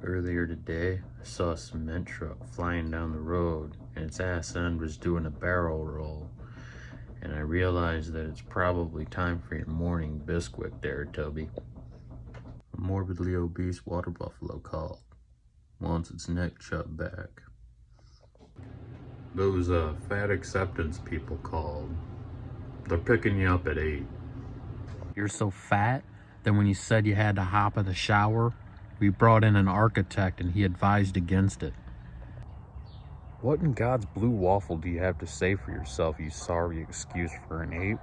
Earlier today, I saw a cement truck flying down the road, and its ass end was doing a barrel roll. And I realized that it's probably time for your morning biscuit there, Toby. A morbidly obese water buffalo called. Wants its neck chopped back. Those fat acceptance people called. They're picking you up at 8. You're so fat that when you said you had to hop in the shower, we brought in an architect and he advised against it. What in God's blue waffle do you have to say for yourself, you sorry excuse for an ape?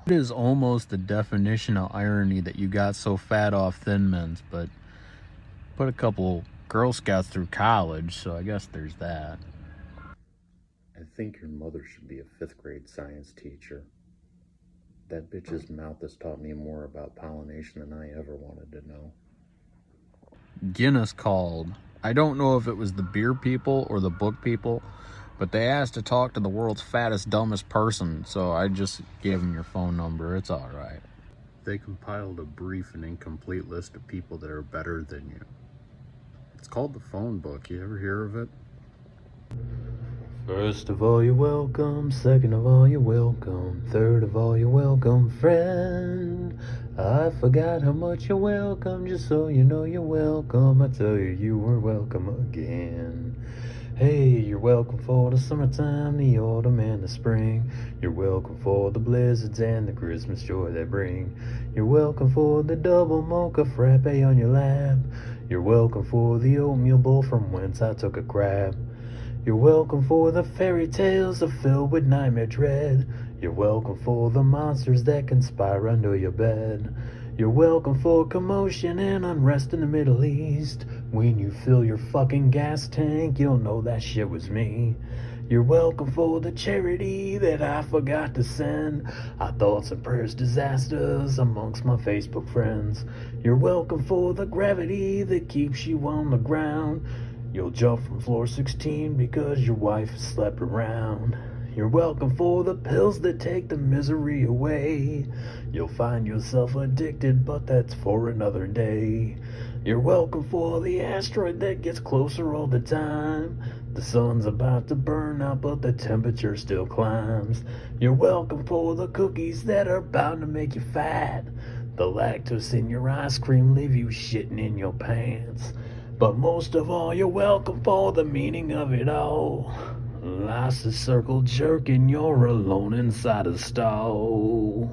It is almost the definition of irony that you got so fat off Thin Mints, but put a couple Girl Scouts through college, so I guess there's that. I think your mother should be a 5th grade science teacher. That bitch's mouth has taught me more about pollination than I ever wanted to know. Guinness called. I don't know if it was the beer people or the book people, but they asked to talk to the world's fattest, dumbest person, so I just gave them your phone number. It's all right. They compiled a brief and incomplete list of people that are better than you. It's called the phone book. You ever hear of it? First of all, you're welcome. Second of all, you're welcome. Third of all, you're welcome, friend. I forgot how much you're welcome, just so you know you're welcome. I tell you, you were welcome again. Hey, you're welcome for the summertime, the autumn and the spring. You're welcome for the blizzards and the Christmas joy they bring. You're welcome for the double mocha frappe on your lap. You're welcome for the oatmeal bowl from whence I took a crap. You're welcome for the fairy tales that filled with nightmare dread. You're welcome for the monsters that conspire under your bed. You're welcome for commotion and unrest in the Middle East. When you fill your fucking gas tank, you'll know that shit was me. You're welcome for the charity that I forgot to send. I thoughts and prayers disasters amongst my Facebook friends. You're welcome for the gravity that keeps you on the ground. You'll jump from floor 16 because your wife slept around. You're welcome for the pills that take the misery away. You'll find yourself addicted, but that's for another day. You're welcome for the asteroid that gets closer all the time. The sun's about to burn out, but the temperature still climbs. You're welcome for the cookies that are bound to make you fat. The lactose in your ice cream leave you shitting in your pants. But most of all, you're welcome for the meaning of it all. Life's a circle jerk and you're alone inside a stall.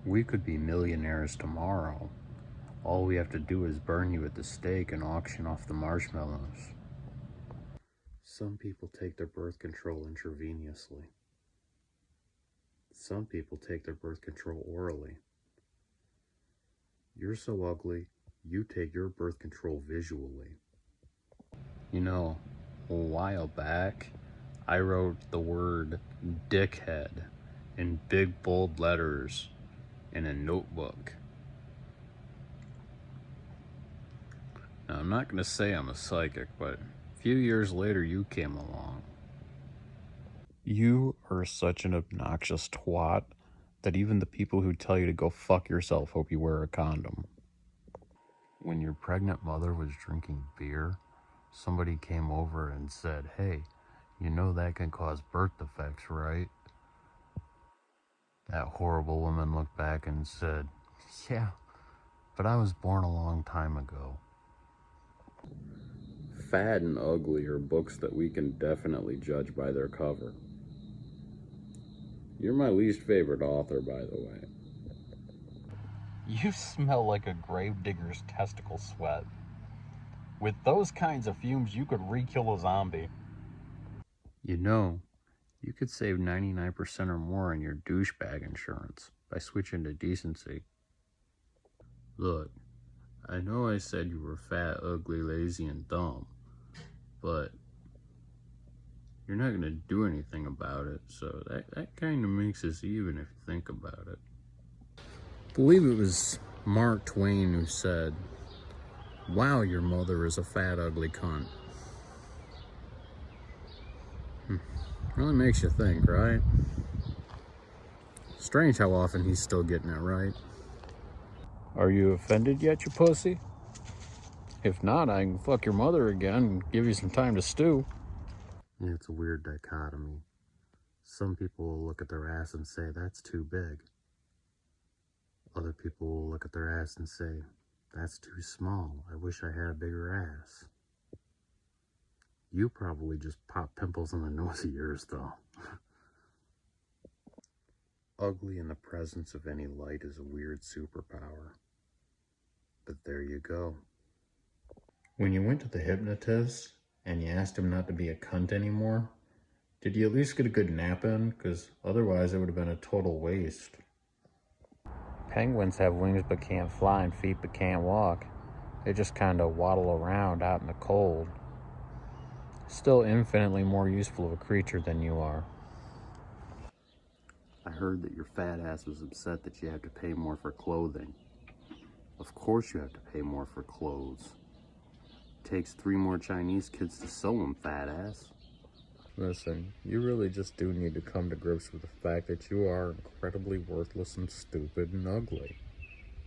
We could be millionaires tomorrow. All we have to do is burn you at the stake and auction off the marshmallows. Some people take their birth control intravenously. Some people take their birth control orally. You're so ugly, you take your birth control visually. You know, a while back, I wrote the word dickhead in big bold letters in a notebook. Now, I'm not going to say I'm a psychic, but a few years later, you came along. You are such an obnoxious twat that even the people who tell you to go fuck yourself hope you wear a condom. When your pregnant mother was drinking beer, somebody came over and said, "Hey, you know that can cause birth defects, right?" That horrible woman looked back and said, "Yeah, but I was born a long time ago." Fat and Ugly are books that we can definitely judge by their cover. You're my least favorite author, by the way. You smell like a gravedigger's testicle sweat. With those kinds of fumes, you could re-kill a zombie. You know, you could save 99% or more on your douchebag insurance by switching to decency. Look, I know I said you were fat, ugly, lazy, and dumb, but you're not going to do anything about it, so that kind of makes us even if you think about it. I believe it was Mark Twain who said, "Wow, your mother is a fat, ugly cunt." Really makes you think, right? Strange how often he's still getting it right. Are you offended yet, you pussy? If not, I can fuck your mother again and give you some time to stew. Yeah, it's a weird dichotomy. Some people will look at their ass and say, "That's too big." Other people will look at their ass and say, "That's too small. I wish I had a bigger ass." You probably just pop pimples on the nose of yours, though. Ugly in the presence of any light is a weird superpower. But there you go. When you went to the hypnotist and you asked him not to be a cunt anymore, did you at least get a good nap in? Because otherwise it would have been a total waste. Penguins have wings but can't fly and feet but can't walk. They just kind of waddle around out in the cold. Still infinitely more useful of a creature than you are. I heard that your fat ass was upset that you have to pay more for clothing. Of course you have to pay more for clothes. It takes 3 more Chinese kids to sew them, fat ass. Listen, you really just do need to come to grips with the fact that you are incredibly worthless and stupid and ugly.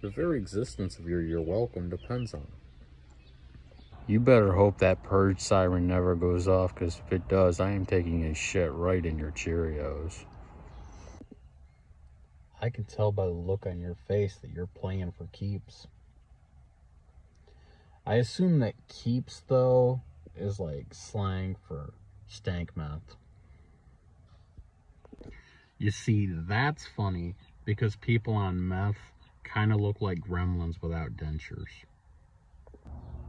The very existence of your "you're welcome" depends on it. You better hope that purge siren never goes off, because if it does, I am taking a shit right in your Cheerios. I can tell by the look on your face that you're playing for keeps. I assume that keeps, though, is like slang for stank mouth. You see, that's funny because people on meth kind of look like gremlins without dentures.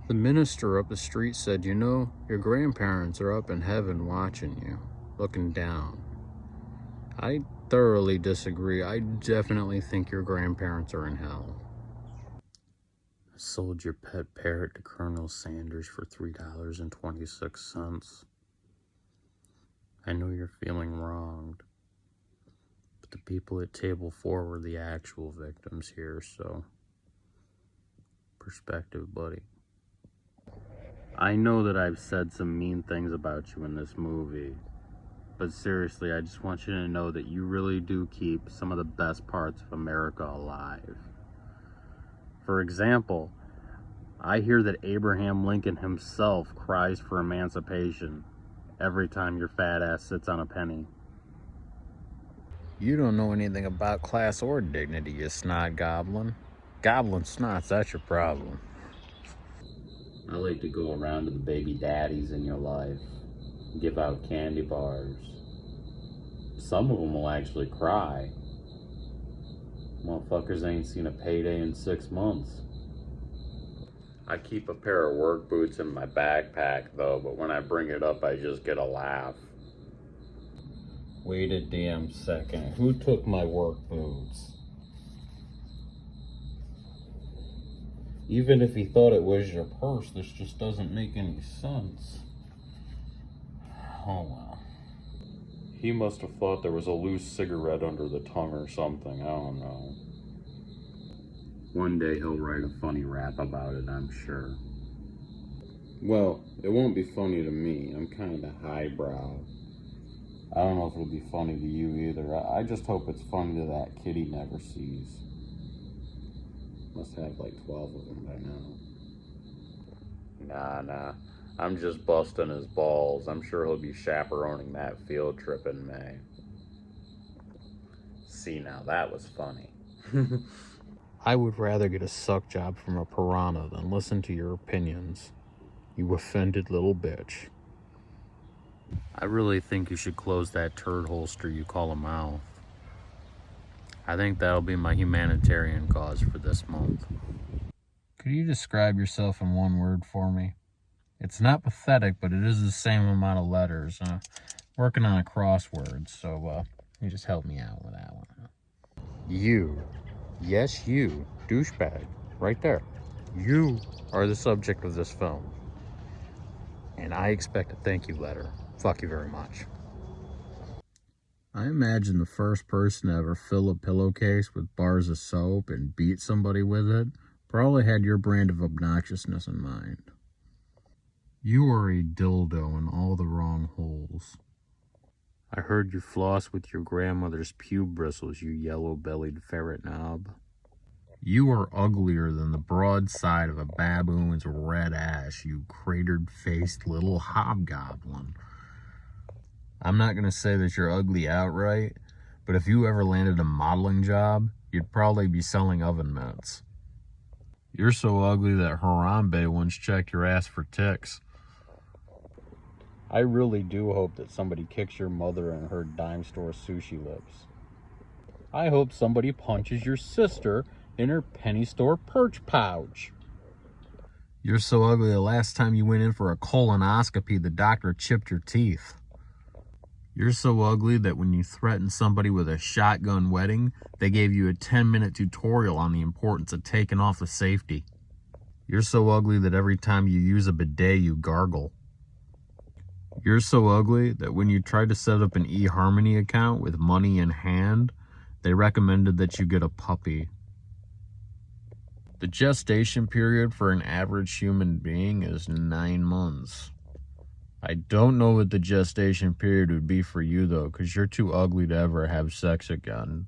The minister up the street said, "You know, your grandparents are up in heaven watching you, looking down." I thoroughly disagree. I definitely think your grandparents are in hell. I sold your pet parrot to Colonel Sanders for $3.26. I know you're feeling wronged, but the people at table 4 were the actual victims here, so perspective, buddy. I know that I've said some mean things about you in this movie, but seriously, I just want you to know that you really do keep some of the best parts of America alive. For example, I hear that Abraham Lincoln himself cries for emancipation every time your fat ass sits on a penny. You don't know anything about class or dignity, you snot goblin. Goblin snots, that's your problem. I like to go around to the baby daddies in your life, give out candy bars. Some of them will actually cry. Motherfuckers ain't seen a payday in 6 months. I keep a pair of work boots in my backpack though, but when I bring it up I just get a laugh. Wait a damn second. Who took my work boots? Even if he thought it was your purse, this just doesn't make any sense. Oh well. He must have thought there was a loose cigarette under the tongue or something. I don't know. One day he'll write a funny rap about it, I'm sure. Well, it won't be funny to me. I'm kind of highbrow. I don't know if it'll be funny to you either. I just hope it's funny to that kid he never sees. Must have like 12 of them by now. Nah. I'm just busting his balls. I'm sure he'll be chaperoning that field trip in May. See, now that was funny. I would rather get a suck job from a piranha than listen to your opinions. You offended little bitch. I really think you should close that turd holster you call a mouth. I think that'll be my humanitarian cause for this month. Could you describe yourself in one word for me? It's not pathetic, but it is the same amount of letters. Working on a crossword, so you just help me out with that one. You. Yes, you. Douchebag. Right there. You are the subject of this film. And I expect a thank you letter. Fuck you very much. I imagine the first person to ever fill a pillowcase with bars of soap and beat somebody with it probably had your brand of obnoxiousness in mind. You are a dildo in all the wrong holes. I heard you floss with your grandmother's pube bristles, you yellow-bellied ferret knob. You are uglier than the broad side of a baboon's red ass, you cratered-faced little hobgoblin. I'm not going to say that you're ugly outright, but if you ever landed a modeling job, you'd probably be selling oven mitts. You're so ugly that Harambe once checked your ass for ticks. I really do hope that somebody kicks your mother in her dime store sushi lips. I hope somebody punches your sister in her penny store perch pouch. You're so ugly the last time you went in for a colonoscopy, the doctor chipped your teeth. You're so ugly that when you threatened somebody with a shotgun wedding, they gave you a 10-minute tutorial on the importance of taking off the safety. You're so ugly that every time you use a bidet, you gargle. You're so ugly that when you tried to set up an eHarmony account with money in hand, they recommended that you get a puppy. The gestation period for an average human being is 9 months. I don't know what the gestation period would be for you, though, because you're too ugly to ever have sex again.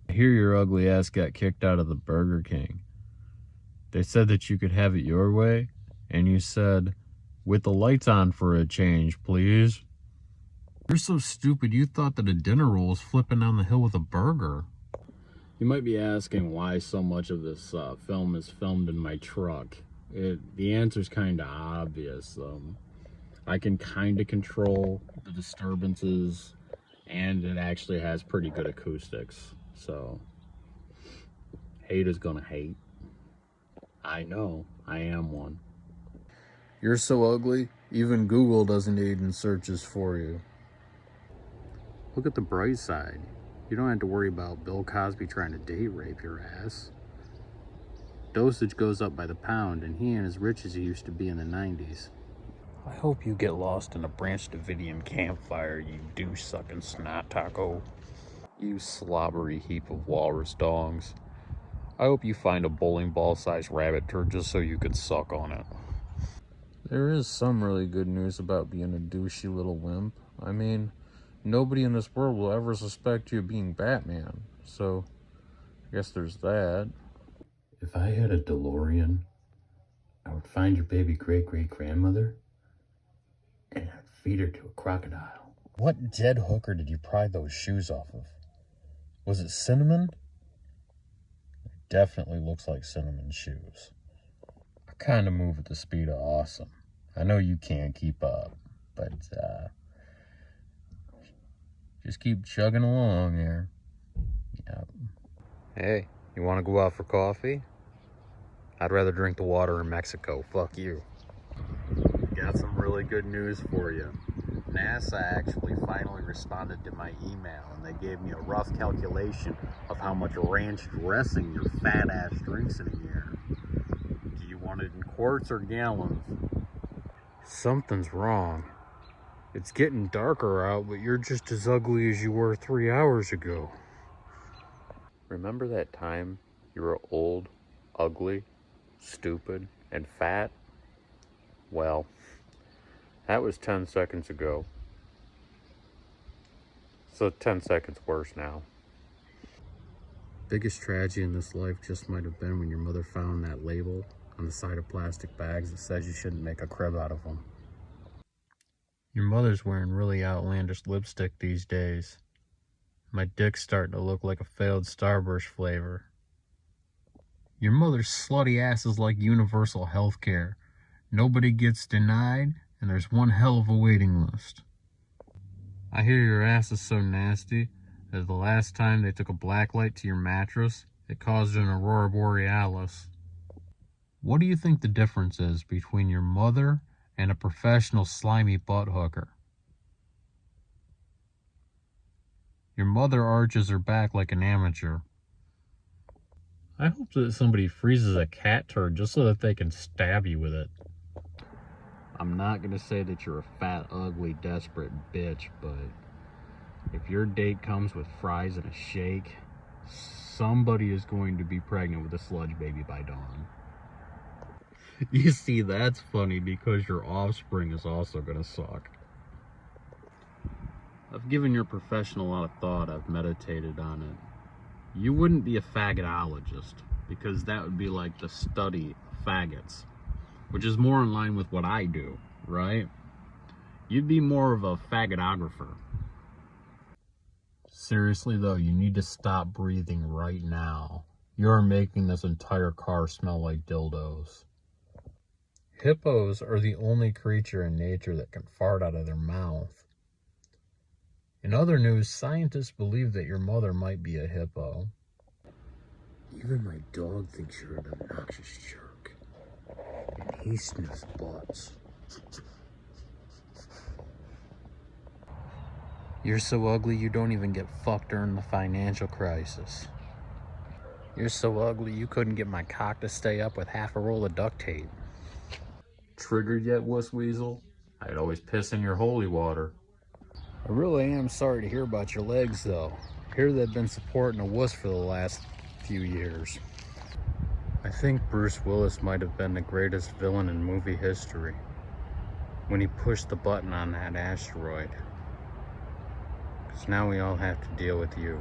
I hear your ugly ass got kicked out of the Burger King. They said that you could have it your way, and you said, "With the lights on for a change, please." You're so stupid you thought that a dinner roll was flipping down the hill with a burger. You might be asking why so much of this film is filmed in my truck. The answer's kind of obvious. I can kind of control the disturbances, and it actually has pretty good acoustics. So, hate is gonna hate. I know, I am one. You're so ugly, even Google doesn't aid in searches for you. Look at the bright side. You don't have to worry about Bill Cosby trying to date rape your ass. Dosage goes up by the pound, and he ain't as rich as he used to be in the 90s. I hope you get lost in a Branch Davidian campfire, you douche-sucking snot taco. You slobbery heap of walrus dongs. I hope you find a bowling ball-sized rabbit turd just so you can suck on it. There is some really good news about being a douchey little wimp. I mean, nobody in this world will ever suspect you of being Batman, so I guess there's that. If I had a DeLorean, I would find your baby great-great-grandmother and I'd feed her to a crocodile. What dead hooker did you pry those shoes off of? Was it Cinnamon? It definitely looks like Cinnamon shoes. I kind of move at the speed of awesome. I know you can't keep up, but just keep chugging along there. Yep. Hey, you want to go out for coffee? I'd rather drink the water in Mexico. Fuck you. Got some really good news for you. NASA actually finally responded to my email, and they gave me a rough calculation of how much ranch dressing your fat ass drinks in a year. Do you want it in quarts or gallons? Something's wrong. It's getting darker out, but you're just as ugly as you were 3 hours ago. Remember that time you were old, ugly, stupid, and fat? Well, that was 10 seconds ago. So 10 seconds worse now. Biggest tragedy in this life just might have been when your mother found that label on the side of plastic bags that says you shouldn't make a crib out of them. Your mother's wearing really outlandish lipstick these days. My dick's starting to look like a failed Starburst flavor. Your mother's slutty ass is like universal health care. Nobody gets denied, and there's one hell of a waiting list. I hear your ass is so nasty that the last time they took a blacklight to your mattress, it caused an aurora borealis. What do you think the difference is between your mother and a professional slimy butt hooker? Your mother arches her back like an amateur. I hope that somebody freezes a cat turd just so that they can stab you with it. I'm not gonna say that you're a fat, ugly, desperate bitch, but if your date comes with fries and a shake, somebody is going to be pregnant with a sludge baby by dawn. You see, that's funny because your offspring is also gonna suck. I've given your profession a lot of thought. I've meditated on it. You wouldn't be a fagotologist because that would be like the study of faggots, which is more in line with what I do, right? You'd be more of a fagotographer. Seriously though, you need to stop breathing right now. You're making this entire car smell like dildos. Hippos are the only creature in nature that can fart out of their mouth. In other news, scientists believe that your mother might be a hippo. Even my dog thinks you're an obnoxious jerk. And he sniffs butts. You're so ugly you don't even get fucked during the financial crisis. You're so ugly you couldn't get my cock to stay up with half a roll of duct tape. Triggered yet, Wuss Weasel? I'd always piss in your holy water. I really am sorry to hear about your legs, though. I hear they've been supporting a wuss for the last few years. I think Bruce Willis might have been the greatest villain in movie history when he pushed the button on that asteroid. Because now we all have to deal with you.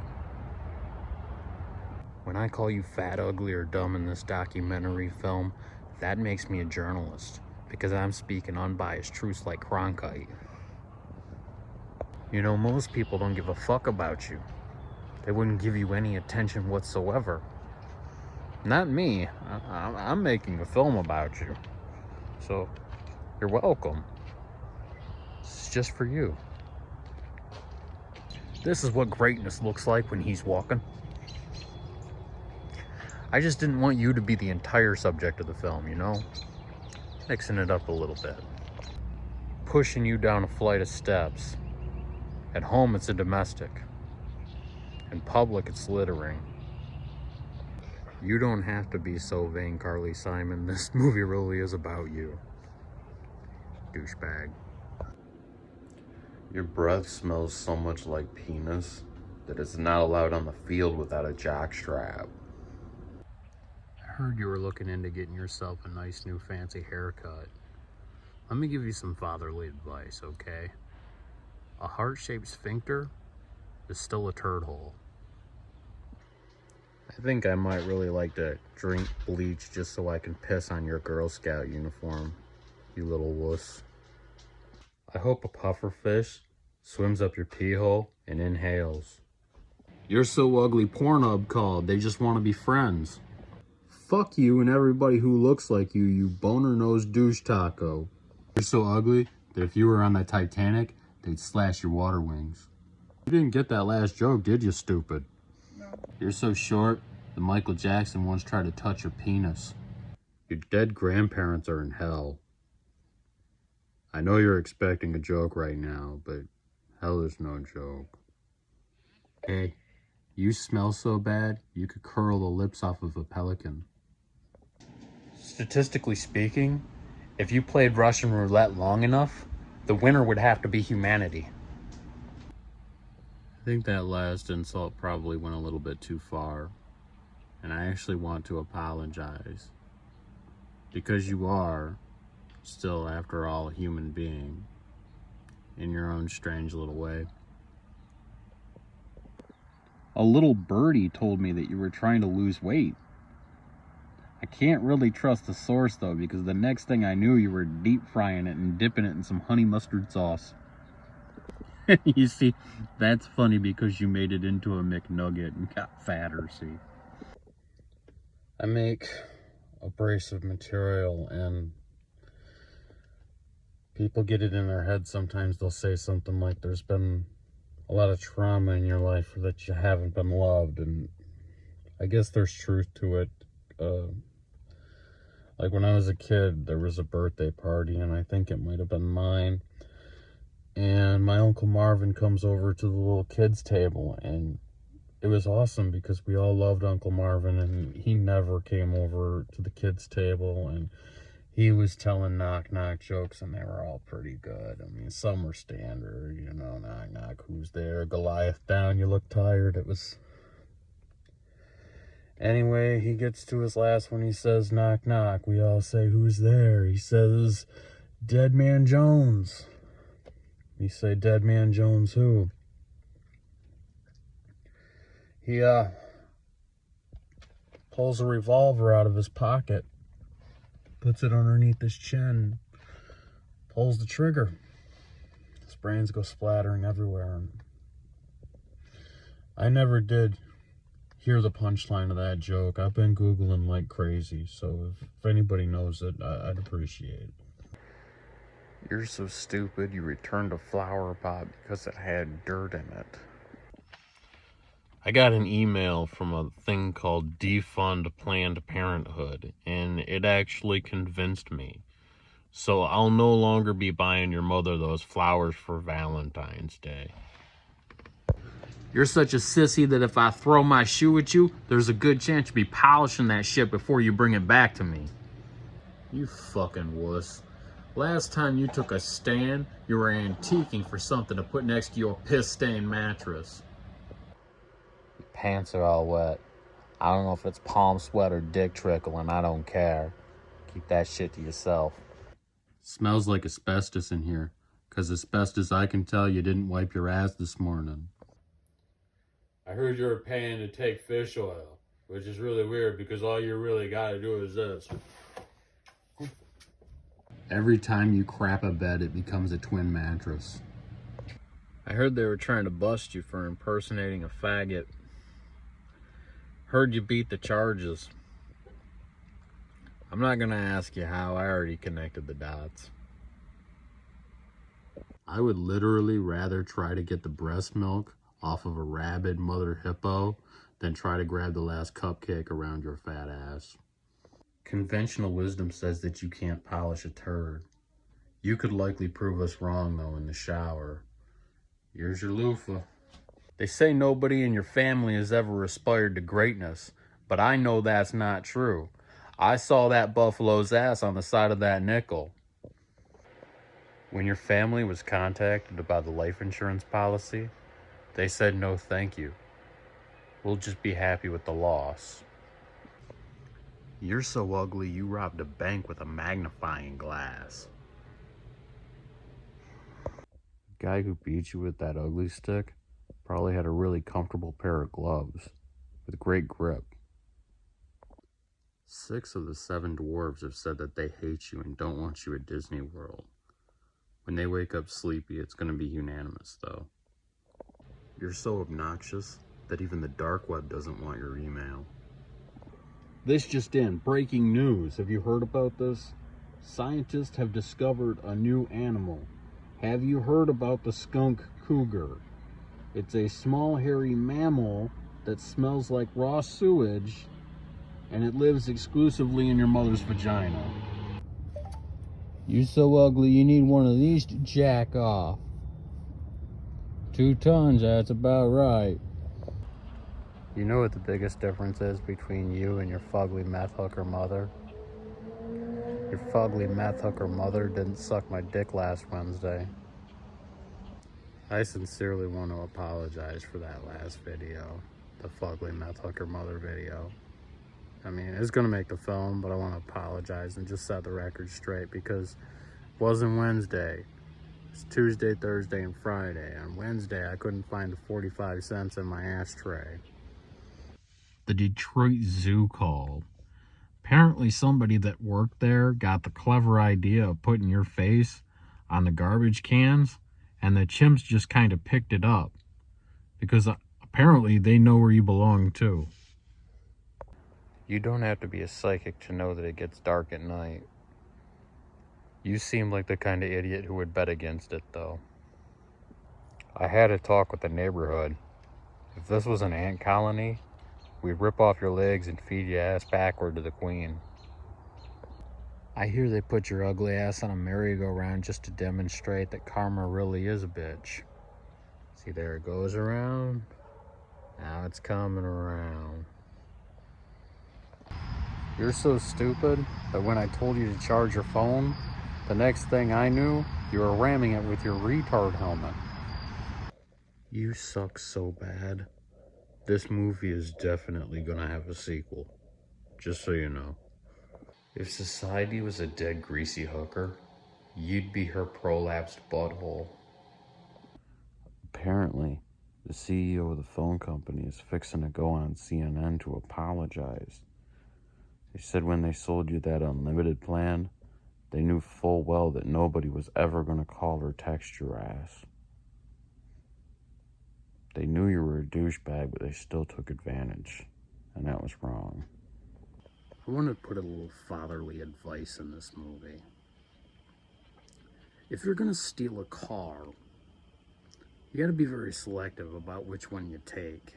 When I call you fat, ugly, or dumb in this documentary film, that makes me a journalist, because I'm speaking unbiased truths like Cronkite. You know, most people don't give a fuck about you. They wouldn't give you any attention whatsoever. Not me. I'm making a film about you. So, you're welcome. This is just for you. This is what greatness looks like when he's walking. I just didn't want you to be the entire subject of the film, you know? Mixing it up a little bit. Pushing you down a flight of steps. At home, it's a domestic. In public, it's littering. You don't have to be so vain, Carly Simon. This movie really is about you. Douchebag. Your breath smells so much like penis that it's not allowed on the field without a jockstrap. I heard you were looking into getting yourself a nice new fancy haircut. Let me give you some fatherly advice, okay? A heart-shaped sphincter is still a turd hole. I think I might really like to drink bleach just so I can piss on your Girl Scout uniform, you little wuss. I hope a pufferfish swims up your pee hole and inhales. You're so ugly, Pornhub called. They just want to be friends. Fuck you and everybody who looks like you boner-nosed douche taco. You're so ugly that if you were on the Titanic, they'd slash your water wings. You didn't get that last joke, did you, stupid? No. You're so short that Michael Jackson once tried to touch your penis. Your dead grandparents are in hell. I know you're expecting a joke right now, but hell is no joke. Hey, you smell so bad, you could curl the lips off of a pelican. Statistically speaking, if you played Russian roulette long enough, the winner would have to be humanity. I think that last insult probably went a little bit too far, and I actually want to apologize. Because you are still, after all, a human being in your own strange little way. A little birdie told me that you were trying to lose weight. I can't really trust the source though, because the next thing I knew you were deep frying it and dipping it in some honey mustard sauce. You see, that's funny because you made it into a McNugget and got fatter, see. I make abrasive material and people get it in their head sometimes. They'll say something like there's been a lot of trauma in your life, or that you haven't been loved, and I guess there's truth to it. Like when I was a kid, there was a birthday party, and I think it might have been mine, and my Uncle Marvin comes over to the little kids table, and it was awesome because we all loved Uncle Marvin, and he never came over to the kids table, and he was telling knock-knock jokes, and they were all pretty good. I mean, some were standard, you know, knock-knock, who's there? Goliath down, you look tired. It was... Anyway, he gets to his last one. He says, knock, knock. We all say, who's there? He says, Dead Man Jones. We say, Dead Man Jones who? He pulls a revolver out of his pocket, puts it underneath his chin, pulls the trigger. His brains go splattering everywhere. I never did hear the punchline of that joke. I've been Googling like crazy, so if anybody knows it, I'd appreciate it. You're so stupid, you returned a flower pot because it had dirt in it. I got an email from a thing called Defund Planned Parenthood, and it actually convinced me. So I'll no longer be buying your mother those flowers for Valentine's Day. You're such a sissy that if I throw my shoe at you, there's a good chance you'll be polishing that shit before you bring it back to me. You fucking wuss. Last time you took a stand, you were antiquing for something to put next to your piss-stained mattress. Your pants are all wet. I don't know if it's palm sweat or dick trickle, and I don't care. Keep that shit to yourself. Smells like asbestos in here, 'cause as best as I can tell, you didn't wipe your ass this morning. I heard you were paying to take fish oil, which is really weird because all you really gotta do is this. Every time you crap a bed, it becomes a twin mattress. I heard they were trying to bust you for impersonating a faggot. Heard you beat the charges. I'm not gonna ask you how, I already connected the dots. I would literally rather try to get the breast milk off of a rabid mother hippo than try to grab the last cupcake around your fat ass. Conventional wisdom says that you can't polish a turd. You could likely prove us wrong though in the shower. Here's your loofah. They say nobody in your family has ever aspired to greatness, but I know that's not true. I saw that buffalo's ass on the side of that nickel. When your family was contacted about the life insurance policy, they said no thank you. We'll just be happy with the loss. You're so ugly you robbed a bank with a magnifying glass. Guy who beat you with that ugly stick probably had a really comfortable pair of gloves with great grip. 6 of the 7 dwarves have said that they hate you and don't want you at Disney World. When they wake up sleepy, it's going to be unanimous, though. You're so obnoxious that even the dark web doesn't want your email. This just in, breaking news. Have you heard about this? Scientists have discovered a new animal. Have you heard about the skunk cougar? It's a small hairy mammal that smells like raw sewage, and it lives exclusively in your mother's vagina. You so ugly you need one of these to jack off. 2 tons, that's about right. You know what the biggest difference is between you and your fugly meth hooker mother? Your fugly meth hooker mother didn't suck my dick last Wednesday. I sincerely want to apologize for that last video, the fugly meth hooker mother video. I mean, it's gonna make the film, but I want to apologize and just set the record straight because it wasn't Wednesday. It's Tuesday, Thursday, and Friday. On Wednesday, I couldn't find the 45 cents in my ashtray. The Detroit Zoo called. Apparently somebody that worked there got the clever idea of putting your face on the garbage cans, and the chimps just kind of picked it up because apparently they know where you belong too. You don't have to be a psychic to know that it gets dark at night. You seem like the kind of idiot who would bet against it, though. I had a talk with the neighborhood. If this was an ant colony, we'd rip off your legs and feed your ass backward to the queen. I hear they put your ugly ass on a merry-go-round just to demonstrate that karma really is a bitch. See, there it goes around. Now it's coming around. You're so stupid that when I told you to charge your phone, the next thing I knew, you were ramming it with your retard helmet. You suck so bad. This movie is definitely gonna have a sequel. Just so you know. If society was a dead greasy hooker, you'd be her prolapsed butthole. Apparently, the CEO of the phone company is fixing to go on CNN to apologize. They said when they sold you that unlimited plan, they knew full well that nobody was ever going to call or text your ass. They knew you were a douchebag, but they still took advantage, and that was wrong. I want to put a little fatherly advice in this movie. If you're going to steal a car, you got to be very selective about which one you take.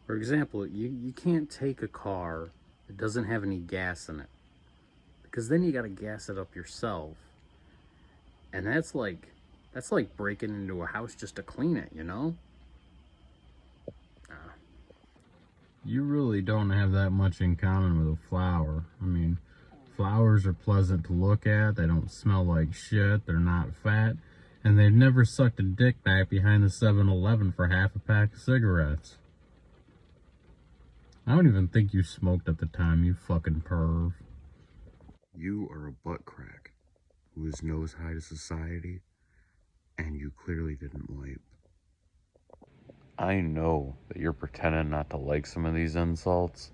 For example, you can't take a car that doesn't have any gas in it, because then you got to gas it up yourself, and that's like breaking into a house just to clean it, you know? You really don't have that much in common with a flower. I mean, flowers are pleasant to look at, they don't smell like shit, they're not fat, and they've never sucked a dick back behind the 7-Eleven for half a pack of cigarettes. I don't even think you smoked at the time, you fucking perv. You are a butt crack who is nose high to society, and you clearly didn't wipe. I know that you're pretending not to like some of these insults,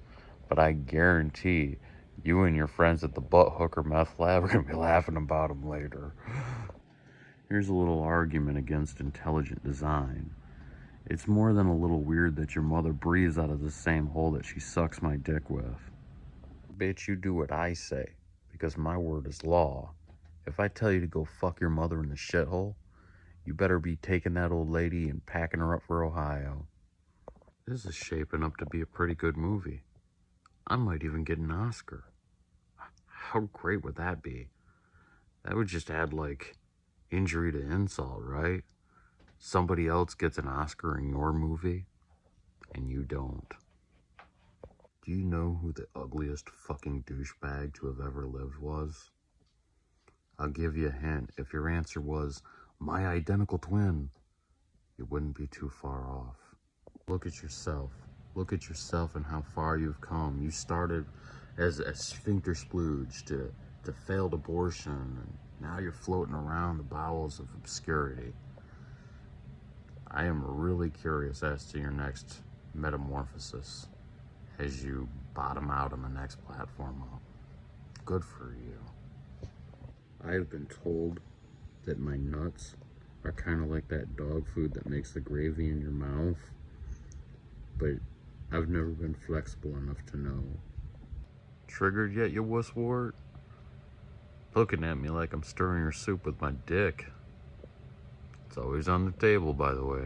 but I guarantee you and your friends at the butt hooker meth lab are going to be laughing about them later. Here's a little argument against intelligent design. It's more than a little weird that your mother breathes out of the same hole that she sucks my dick with. Bitch, you do what I say, because my word is law. If I tell you to go fuck your mother in the shithole, you better be taking that old lady and packing her up for Ohio. This is shaping up to be a pretty good movie. I might even get an Oscar. How great would that be? That would just add, like, injury to insult, right? Somebody else gets an Oscar in your movie, and you don't. Do you know who the ugliest fucking douchebag to have ever lived was? I'll give you a hint. If your answer was, my identical twin, you wouldn't be too far off. Look at yourself. Look at yourself and how far you've come. You started as a sphincter splooge to failed abortion, and now you're floating around the bowels of obscurity. I am really curious as to your next metamorphosis as you bottom out on the next platform up. Good for you. I have been told that my nuts are kind of like that dog food that makes the gravy in your mouth, but I've never been flexible enough to know. Triggered yet, you wuss wart? Looking at me like I'm stirring your soup with my dick. It's always on the table, by the way.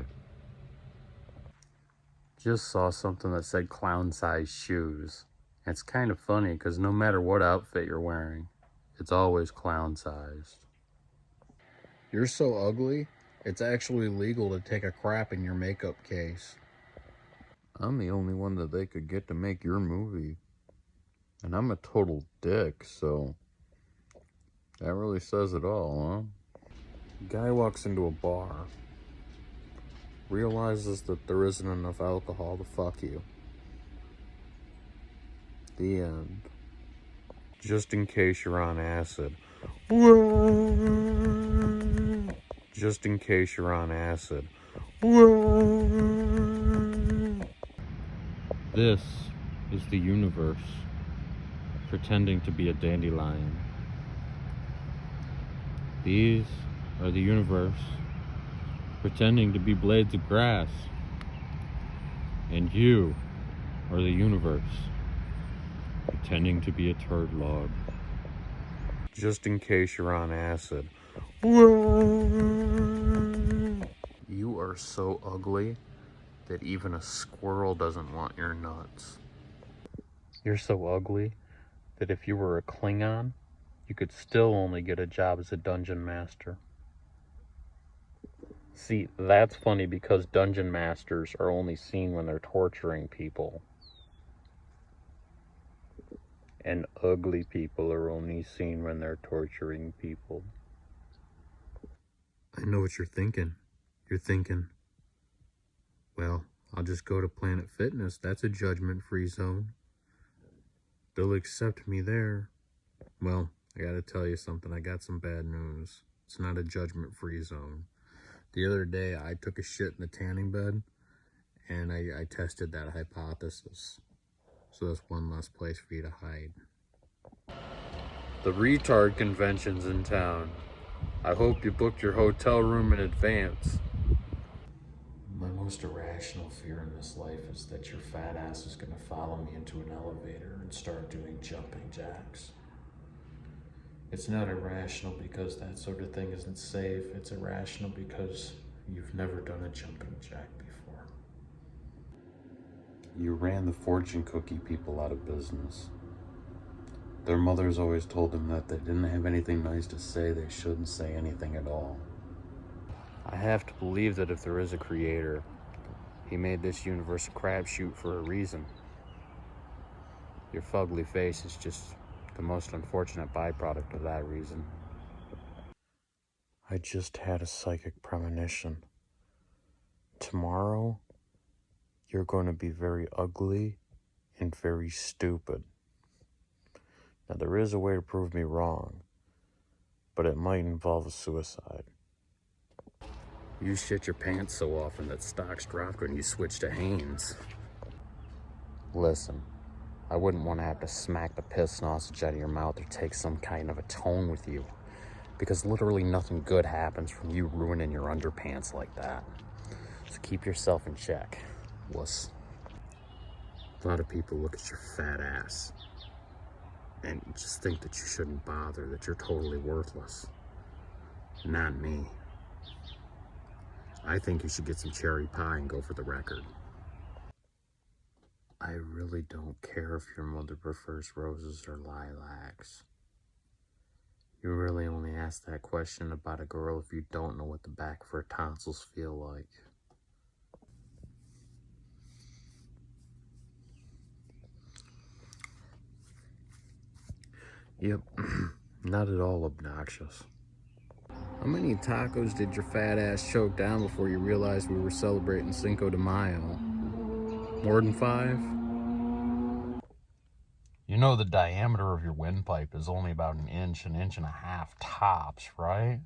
Just saw something that said clown-sized shoes. It's kind of funny because no matter what outfit you're wearing, it's always clown-sized. You're so ugly, it's actually legal to take a crap in your makeup case. I'm the only one that they could get to make your movie. And I'm a total dick, so that really says it all, huh? Guy walks into a bar, realizes that there isn't enough alcohol to fuck you. The end. Just in case you're on acid. Just in case you're on acid. This is the universe pretending to be a dandelion. These are the universe pretending to be blades of grass. And you are the universe pretending to be a turd log. Just in case you're on acid. You are so ugly that even a squirrel doesn't want your nuts. You're so ugly that if you were a Klingon, you could still only get a job as a dungeon master. See, that's funny because dungeon masters are only seen when they're torturing people. And ugly people are only seen when they're torturing people. I know what you're thinking. You're thinking, well, I'll just go to Planet Fitness. That's a judgment-free zone. They'll accept me there. Well, I gotta tell you something. I got some bad news. It's not a judgment-free zone. The other day, I took a shit in the tanning bed, and I tested that hypothesis. So that's one less place for you to hide. The retard convention's in town. I hope you booked your hotel room in advance. My most irrational fear in this life is that your fat ass is gonna follow me into an elevator and start doing jumping jacks. It's not irrational because that sort of thing isn't safe. It's irrational because you've never done a jumping jack before. You ran the fortune cookie people out of business. Their mothers always told them that they didn't have anything nice to say, they shouldn't say anything at all. I have to believe that if there is a creator, he made this universe a crapshoot for a reason. Your fugly face is just the most unfortunate byproduct of that reason. I just had a psychic premonition. Tomorrow, you're going to be very ugly and very stupid. Now, there is a way to prove me wrong, but it might involve a suicide. You shit your pants so often that stocks dropped when you switched to Hanes. Listen, I wouldn't want to have to smack the piss sausage out of your mouth or take some kind of a tone with you, because literally nothing good happens from you ruining your underpants like that. So keep yourself in check, wuss. A lot of people look at your fat ass and just think that you shouldn't bother, that you're totally worthless. Not me. I think you should get some cherry pie and go for the record. I really don't care if your mother prefers roses or lilacs. You really only ask that question about a girl if you don't know what the back of her tonsils feel like. Yep, not at all obnoxious. How many tacos did your fat ass choke down before you realized we were celebrating Cinco de Mayo? More than 5? You know the diameter of your windpipe is only about an inch and a half tops, right?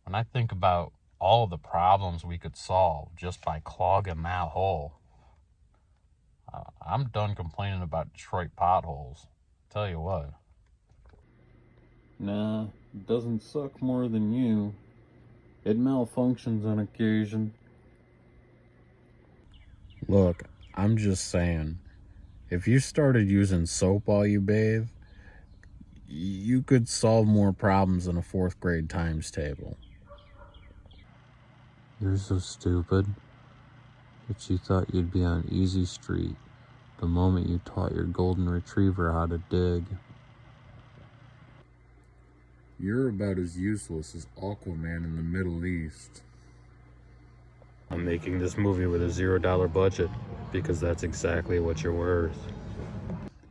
When I think about all of the problems we could solve just by clogging that hole. I'm done complaining about Detroit potholes. Tell you what. Nah, it doesn't suck more than you. It malfunctions on occasion. Look, I'm just saying, if you started using soap while you bathe, you could solve more problems than a 4th grade times table. You're so stupid that you thought you'd be on Easy Street the moment you taught your golden retriever how to dig. You're about as useless as Aquaman in the Middle East. I'm making this movie with a $0 budget because that's exactly what you're worth.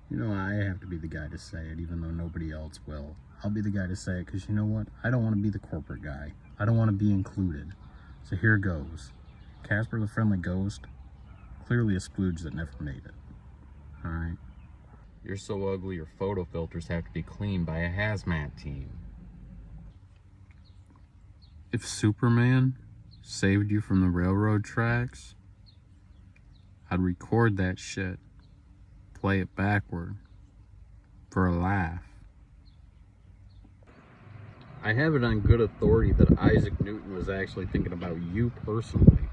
You know, I have to be the guy to say it, even though nobody else will. I'll be the guy to say it because you know what? I don't want to be the corporate guy. I don't want to be included. So here goes. Casper the Friendly Ghost, clearly a splooge that never made it. Alright? You're so ugly your photo filters have to be cleaned by a hazmat team. If Superman saved you from the railroad tracks, I'd record that shit, play it backward, for a laugh. I have it on good authority that Isaac Newton was actually thinking about you personally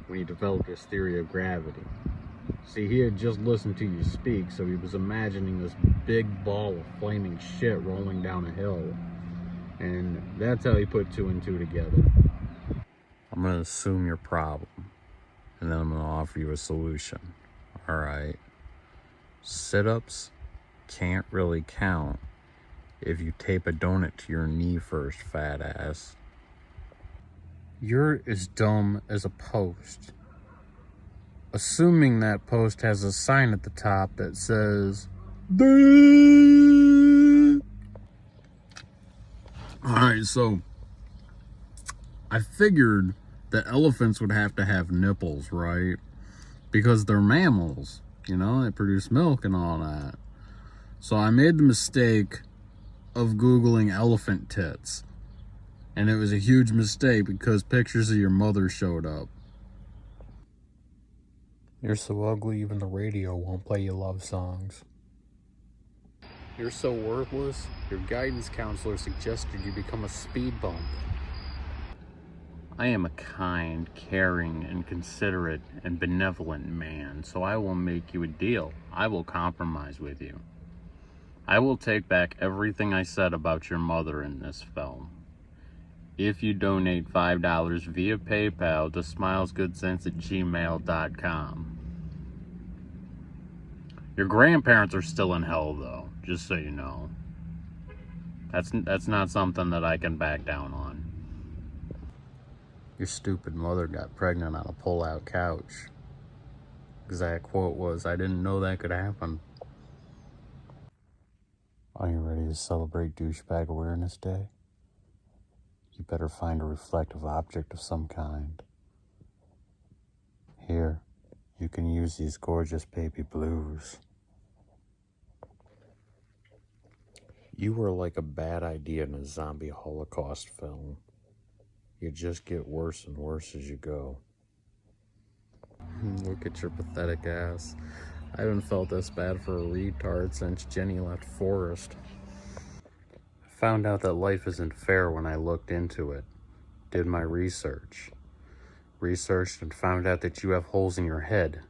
when he developed his theory of gravity. See, he had just listened to you speak, so he was imagining this big ball of flaming shit rolling down a hill. And that's how he put 2 and 2 together. I'm going to assume your problem, and then I'm going to offer you a solution. Alright? Sit-ups can't really count if you tape a donut to your knee first, fat ass. You're as dumb as a post. Assuming that post has a sign at the top that says, "Duh." Alright, so I figured that elephants would have to have nipples, right? Because they're mammals, you know, they produce milk and all that. So I made the mistake of Googling elephant tits. And it was a huge mistake because pictures of your mother showed up. You're so ugly even the radio won't play you love songs. You're so worthless, your guidance counselor suggested you become a speed bump. I am a kind, caring, and considerate and benevolent man, so I will make you a deal. I will compromise with you. I will take back everything I said about your mother in this film. If you donate $5 via PayPal to smilesgoodsense@gmail.com. Your grandparents are still in hell, though, just so you know. That's not something that I can back down on. Your stupid mother got pregnant on a pull-out couch. Exact quote was, "I didn't know that could happen." Are you ready to celebrate Douchebag Awareness Day? You better find a reflective object of some kind. Here, you can use these gorgeous baby blues. You were like a bad idea in a zombie Holocaust film. You just get worse and worse as you go. Look at your pathetic ass. I haven't felt this bad for a retard since Jenny left Forest. I found out that life isn't fair when I looked into it. Did my researched and found out that you have holes in your head,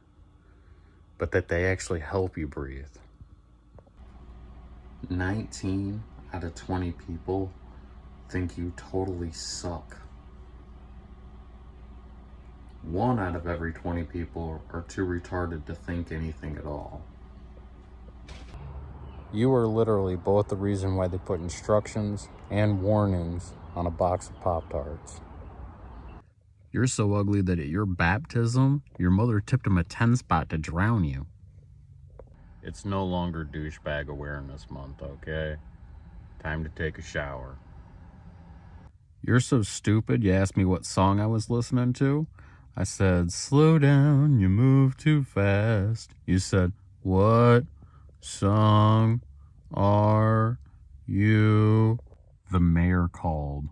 but that they actually help you breathe. 19 out of 20 people think you totally suck. 1 out of every 20 people are too retarded to think anything at all. You are literally both the reason why they put instructions and warnings on a box of Pop-Tarts. You're so ugly that at your baptism, your mother tipped him a 10 spot to drown you. It's no longer Douchebag Awareness Month, okay? Time to take a shower. You're so stupid, you asked me what song I was listening to. I said, "Slow down, you move too fast." You said, "What song are you?" The mayor called.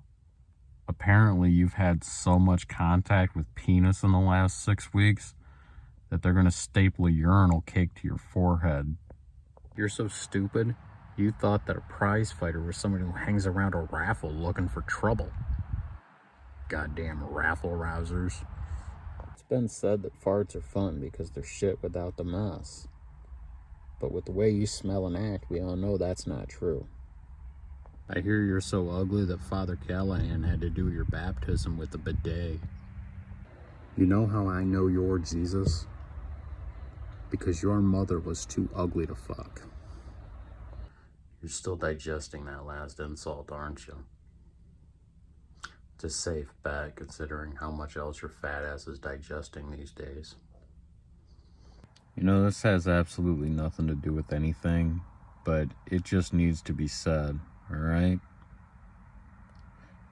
Apparently you've had so much contact with penis in the last 6 weeks that they're gonna staple a urinal cake to your forehead. You're so stupid, you thought that a prize fighter was somebody who hangs around a raffle looking for trouble. Goddamn raffle rousers. It's been said that farts are fun because they're shit without the mess. But with the way you smell and act, we all know that's not true. I hear you're so ugly that Father Callahan had to do your baptism with a bidet. You know how I know you're Jesus? Because your mother was too ugly to fuck. You're still digesting that last insult, aren't you? It's a safe bet, considering how much else your fat ass is digesting these days. You know, this has absolutely nothing to do with anything, but it just needs to be said, alright?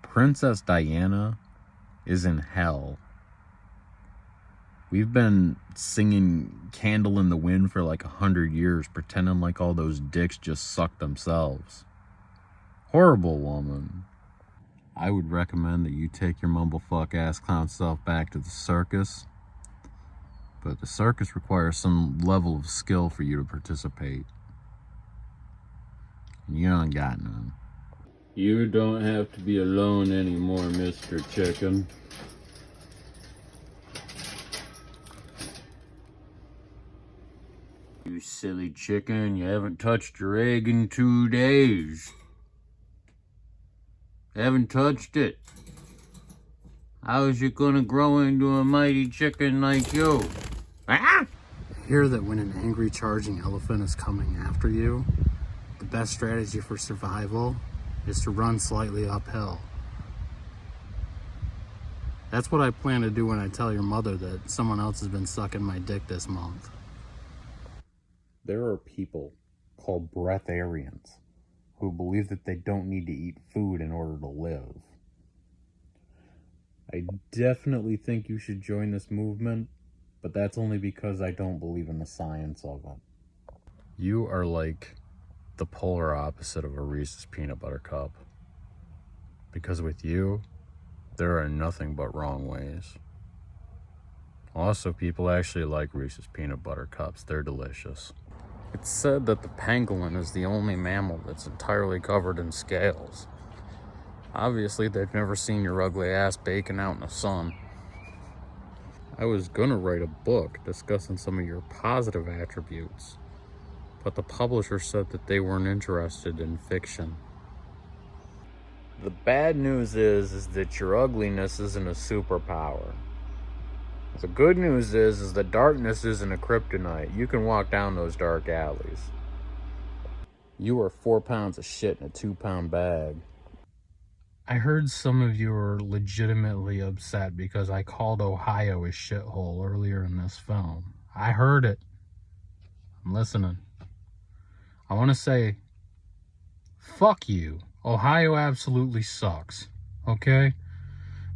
Princess Diana is in hell. We've been singing Candle in the Wind for like 100 years, pretending like all those dicks just suck themselves. Horrible woman. I would recommend that you take your mumblefuck ass clown self back to the circus. But the circus requires some level of skill for you to participate. And you don't got none. You don't have to be alone anymore, Mr. Chicken. You silly chicken, you haven't touched your egg in 2 days. Haven't touched it. How is it gonna grow into a mighty chicken like you? Ah! I hear that when an angry charging elephant is coming after you, the best strategy for survival is to run slightly uphill. That's what I plan to do when I tell your mother that someone else has been sucking my dick this month. There are people called breatharians who believe that they don't need to eat food in order to live. I definitely think you should join this movement, but that's only because I don't believe in the science of it. You are like the polar opposite of a Reese's peanut butter cup. Because with you, there are nothing but wrong ways. Also, people actually like Reese's peanut butter cups. They're delicious. It's said that the pangolin is the only mammal that's entirely covered in scales. Obviously, they've never seen your ugly ass baking out in the sun. I was gonna write a book discussing some of your positive attributes, but the publisher said that they weren't interested in fiction. The bad news is that your ugliness isn't a superpower. The good news is that darkness isn't a kryptonite. You can walk down those dark alleys. You are 4 pounds of shit in a 2-pound bag. I heard some of you are legitimately upset because I called Ohio a shithole earlier in this film. I heard it. I'm listening. I want to say, fuck you. Ohio absolutely sucks. Okay?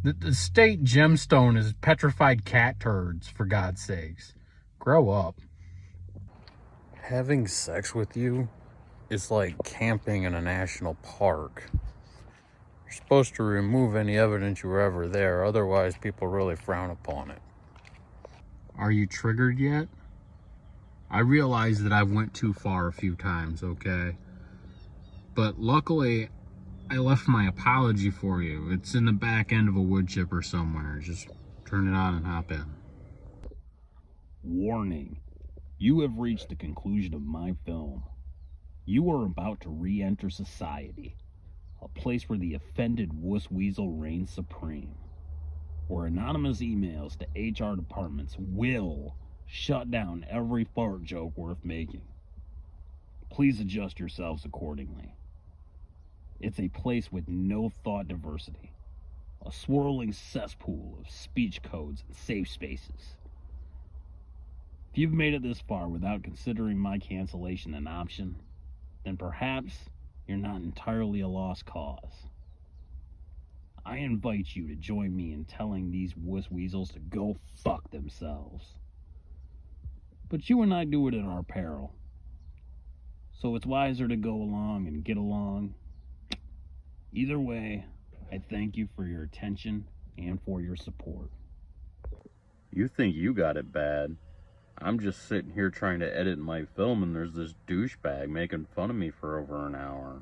The state gemstone is petrified cat turds, for God's sakes. Grow up. Having sex with you is like camping in a national park. You're supposed to remove any evidence you were ever there, otherwise people really frown upon it. Are you triggered yet? I realize that I went too far a few times, okay? But luckily, I left my apology for you. It's in the back end of a wood chipper somewhere. Just turn it on and hop in. Warning. You have reached the conclusion of my film. You are about to re-enter society, a place where the offended Wuss Weasel reigns supreme, where anonymous emails to HR departments will shut down every fart joke worth making. Please adjust yourselves accordingly. It's a place with no thought diversity, a swirling cesspool of speech codes and safe spaces. If you've made it this far without considering my cancellation an option, then perhaps you're not entirely a lost cause. I invite you to join me in telling these Wuss Weasels to go fuck themselves. But you and I do it at our peril. So it's wiser to go along and get along. Either way, I thank you for your attention and for your support. You think you got it bad. I'm just sitting here trying to edit my film and there's this douchebag making fun of me for over an hour.